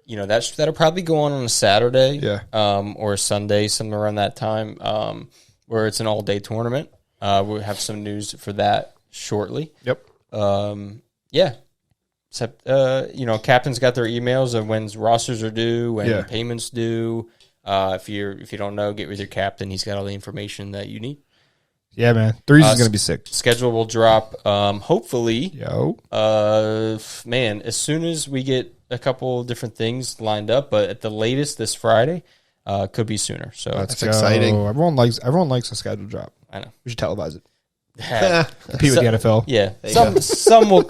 S1: that'll probably go on a Saturday, or a Sunday, somewhere around that time, where it's an all-day tournament. We'll have some news for that shortly.
S3: Yep.
S1: Except, captains got their emails of when rosters are due, when payments due. If you don't know, get with your captain. He's got all the information that you need.
S3: Yeah, man. 3s is going to be sick.
S1: Schedule will drop, hopefully.
S3: Yo.
S1: As soon as we get a couple different things lined up, but at the latest this Friday, could be sooner. So
S2: That's exciting.
S3: Everyone likes a schedule drop.
S1: I know.
S3: We should televise it.
S1: Compete
S3: with the NFL.
S1: Yeah, some will.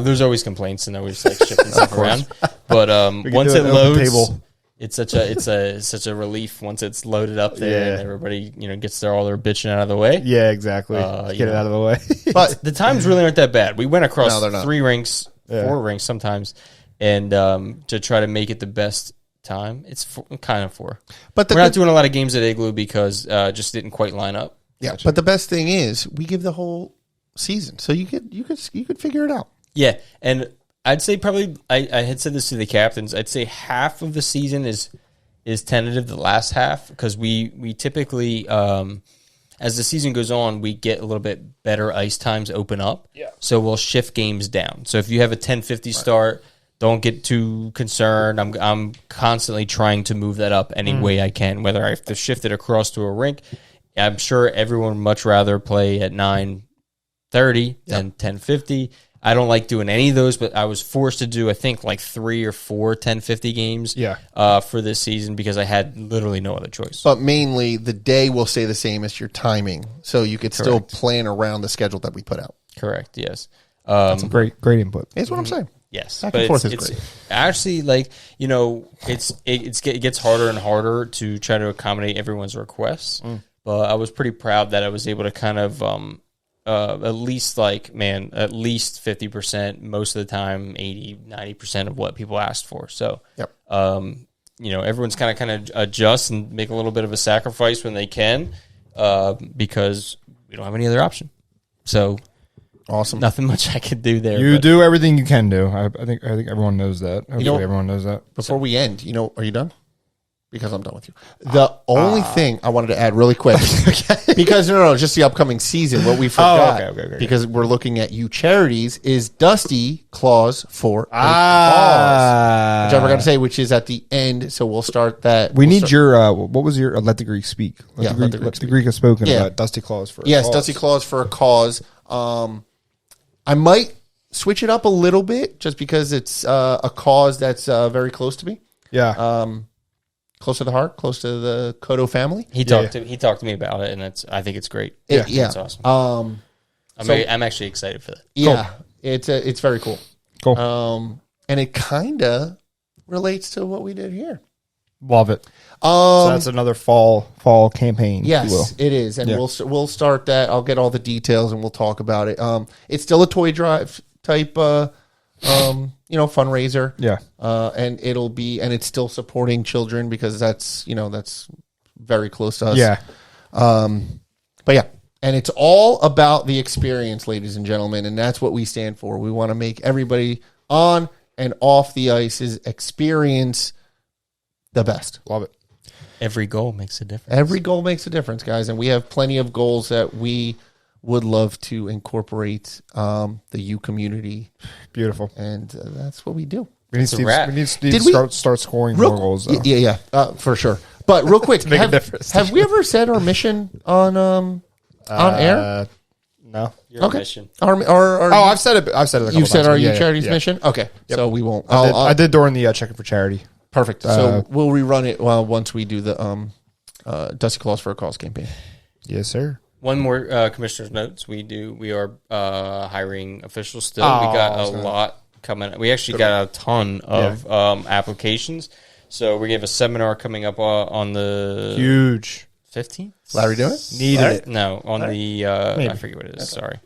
S1: There's always complaints and always like shifting stuff around. But once it loads, it's such a relief once it's loaded up there and everybody gets all their bitching out of the way.
S3: Yeah, exactly. Get it out of the way.
S1: But the times really aren't that bad. We went across 3 rinks, 4 rinks sometimes, and to try to make it the best time, it's kind of 4. But we're not doing a lot of games at Igloo because just didn't quite line up.
S2: Yeah, but the best thing is we give the whole season, so you could figure it out.
S1: Yeah, and I'd say probably I had said this to the captains. I'd say half of the season is tentative. The last half, because we typically as the season goes on, we get a little bit better ice times open up.
S3: Yeah.
S1: So we'll shift games down. So if you have a 10:50 start, don't get too concerned. I'm constantly trying to move that up any way I can, whether I have to shift it across to a rink. I'm sure everyone would much rather play at 9:30 than 10:50. I don't like doing any of those, but I was forced to do, I think, like 3 or 4 10:50 games for this season because I had literally no other choice.
S2: But mainly, the day will stay the same as your timing, so you could still plan around the schedule that we put out.
S1: Correct, yes.
S3: That's a great input.
S2: That's what I'm saying.
S1: Yes,
S2: back and forth is great.
S1: Actually, it gets harder and harder to try to accommodate everyone's requests. But I was pretty proud that I was able to kind of at least 50% most of the time, 80-90% of what people asked for. So everyone's kind of adjust and make a little bit of a sacrifice when they can because we don't have any other option. So
S2: awesome,
S1: nothing much I could do there.
S3: You do everything you can do. I think everyone knows that. Hopefully everyone knows that.
S2: Before we end, are you done? Because I'm done with you. The only thing I wanted to add really quick, because no, just the upcoming season, what we forgot,
S3: okay.
S2: because we're looking at U-CHARITIES, is Dusty Clause for a Cause, which I forgot to say, which is at the end, so we'll start that.
S3: We need your, what was your, let the Greek speak. Let the Greek have spoken about Dusty Clause for a Cause.
S2: Yes, Dusty Clause for a Cause. I might switch it up a little bit, just because it's a cause that's very close to me.
S3: Yeah.
S2: Close to the heart, close to the Cotto family.
S1: He talked to me about it, and I think it's great.
S2: It's
S1: awesome. I'm actually excited for that.
S2: Yeah, cool. It's very cool.
S3: Cool.
S2: And it kind of relates to what we did here.
S3: Love it. So that's another fall campaign.
S2: Yes, it is, and we'll start that. I'll get all the details, and we'll talk about it. It's still a toy drive type. Fundraiser.
S3: Yeah.
S2: And it's still supporting children because that's very close to us.
S3: Yeah.
S2: But yeah, and it's all about the experience, ladies and gentlemen, and that's what we stand for. We want to make everybody on and off the ice's experience the best.
S3: Love it.
S1: Every goal makes a difference.
S2: Every goal makes a difference, guys, and we have plenty of goals that we would love to incorporate the U community.
S3: Beautiful.
S2: And that's what we do.
S3: We need to start scoring more goals, though.
S2: Yeah, for sure. But real quick, have we ever said our mission on air?
S3: No.
S1: Your mission.
S2: I've
S3: said it. I've said it.
S2: You've said our U-CHARITIES mission? Okay. Yep. So we won't.
S3: I did during the checking for charity.
S2: Perfect. So we'll rerun it once we do the Dusty Clause for a Cause campaign.
S3: Yes, sir.
S1: One more commissioner's notes. We are hiring officials still. We got a lot coming. We actually got a ton of applications. So we have a seminar coming up on the
S3: huge
S1: 15th.
S2: Larry doing it?
S3: Needed it.
S1: No, on the I forget what it is. Okay. Sorry,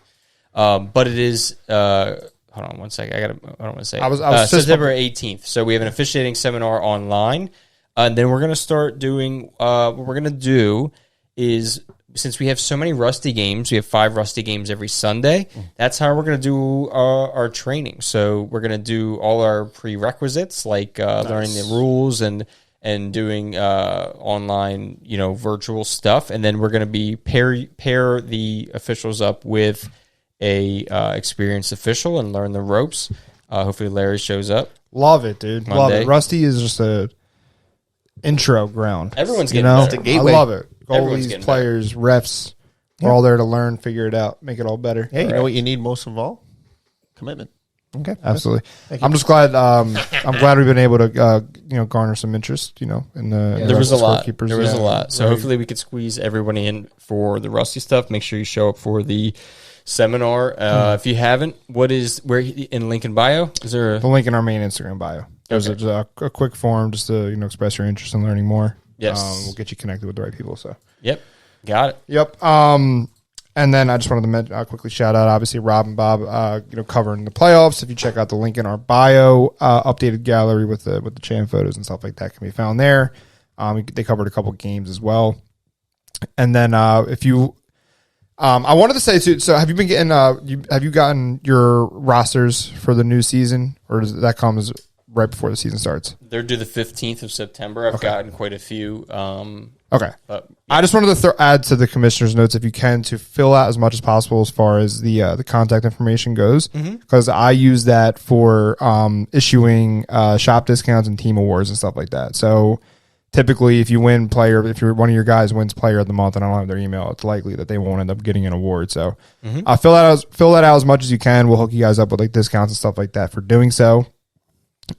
S1: but it is. Hold on one second. I don't want to say. I was September 18th. So we have an officiating seminar online, and then we're going to start doing. What we're going to do is, since we have so many rusty games, we have 5 rusty games every Sunday. That's how we're going to do our training. So we're going to do all our prerequisites, like learning the rules and doing online, virtual stuff. And then we're going to be pair the officials up with a experienced official and learn the ropes. Hopefully Larry shows up.
S3: Love it, dude.
S1: Monday.
S3: Love it. Rusty is just a intro ground.
S1: Everyone's getting better.
S3: I love it. Goalies, players, refs, we're all there to learn, figure it out, make it all better.
S2: Hey, you know what you need most of all? Commitment. Okay,
S3: absolutely. I'm just glad. I'm glad we've been able to garner some interest. In the
S1: there was a lot.
S3: scorekeepers.
S1: There was a lot. So hopefully we could squeeze everybody in for the Rusty stuff. Make sure you show up for the seminar. If you haven't, where in link in bio? Is there
S3: the link in our main Instagram bio? There's a quick form just to express your interest in learning more.
S1: Yes,
S3: we'll get you connected with the right people. So
S1: got it.
S3: Yep. And then I just wanted to quickly shout out, obviously, Rob and Bob, covering the playoffs. If you check out the link in our bio, updated gallery with the Chan photos and stuff like that can be found there. They covered a couple games as well. And then if you, I wanted to say too. So have you been getting? Have you gotten your rosters for the new season, or does that come right before the season starts?
S1: They're due the 15th of September. I've gotten quite a few.
S3: Okay. I just wanted to add to the commissioner's notes, if you can, to fill out as much as possible as far as the contact information goes, because I use that for issuing shop discounts and team awards and stuff like that. So typically, if one of your guys wins player of the month and I don't have their email, it's likely that they won't end up getting an award. So fill that out as much as you can. We'll hook you guys up with discounts and stuff like that for doing so.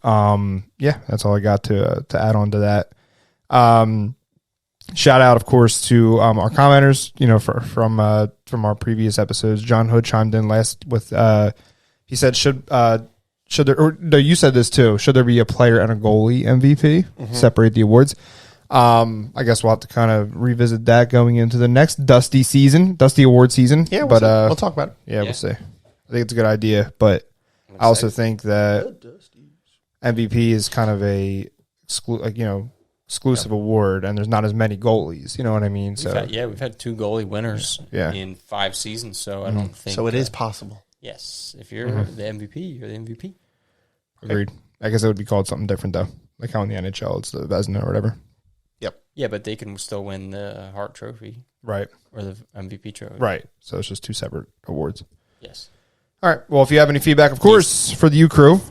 S3: That's all I got to add on to that. Shout out, of course, to our commenters, from our previous episodes. John Hood chimed in last with he said should there, or no, you said this too, should there be a player and a goalie MVP, separate the awards. I guess we'll have to kind of revisit that going into the next Dusty award season.
S2: Yeah, we'll talk about it.
S3: Yeah, we'll see. I think it's a good idea, but I also think that MVP is kind of a exclusive award, and there's not as many goalies. You know what I mean?
S1: We've had 2 goalie winners in 5 seasons, so I don't think
S2: so. It is possible.
S1: Yes, if you're the MVP, you're the MVP.
S3: Agreed. I guess it would be called something different though, like how in the NHL it's the Vezina or whatever.
S2: Yep.
S1: Yeah, but they can still win the Hart Trophy,
S3: right,
S1: or the MVP trophy,
S3: right. So it's just 2 separate awards.
S1: Yes.
S3: All right. Well, if you have any feedback, of course, for the U Crew,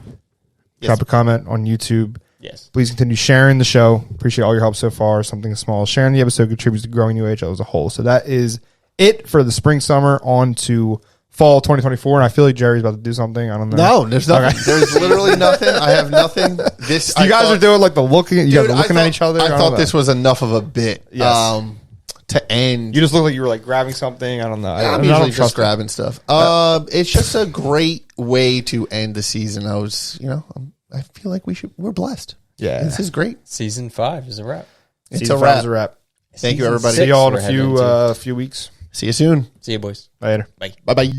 S3: drop a comment on YouTube.
S1: Yes.
S3: Please continue sharing the show. Appreciate all your help so far. Something as small as sharing the episode contributes to growing UHL as a whole. So that is it for the spring, summer, on to fall 2024. And I feel like Jerry's about to do something. I don't know.
S2: No, there's nothing. Okay. There's literally nothing. I have nothing. You
S3: guys are doing like the looking. You guys are looking at each other.
S2: I thought this was enough of a bit.
S3: Yes.
S2: To end.
S3: You just look like you were like grabbing something. I don't know.
S2: I'm usually just grabbing stuff. It's just a great way to end the season. I feel like we're blessed.
S3: Yeah,
S2: this is great.
S1: Season 5 is a wrap.
S2: It's a wrap. Thank you, everybody.
S3: See y'all in a few weeks.
S2: See you soon.
S1: See you, boys.
S3: Later.
S1: Bye.
S2: Bye.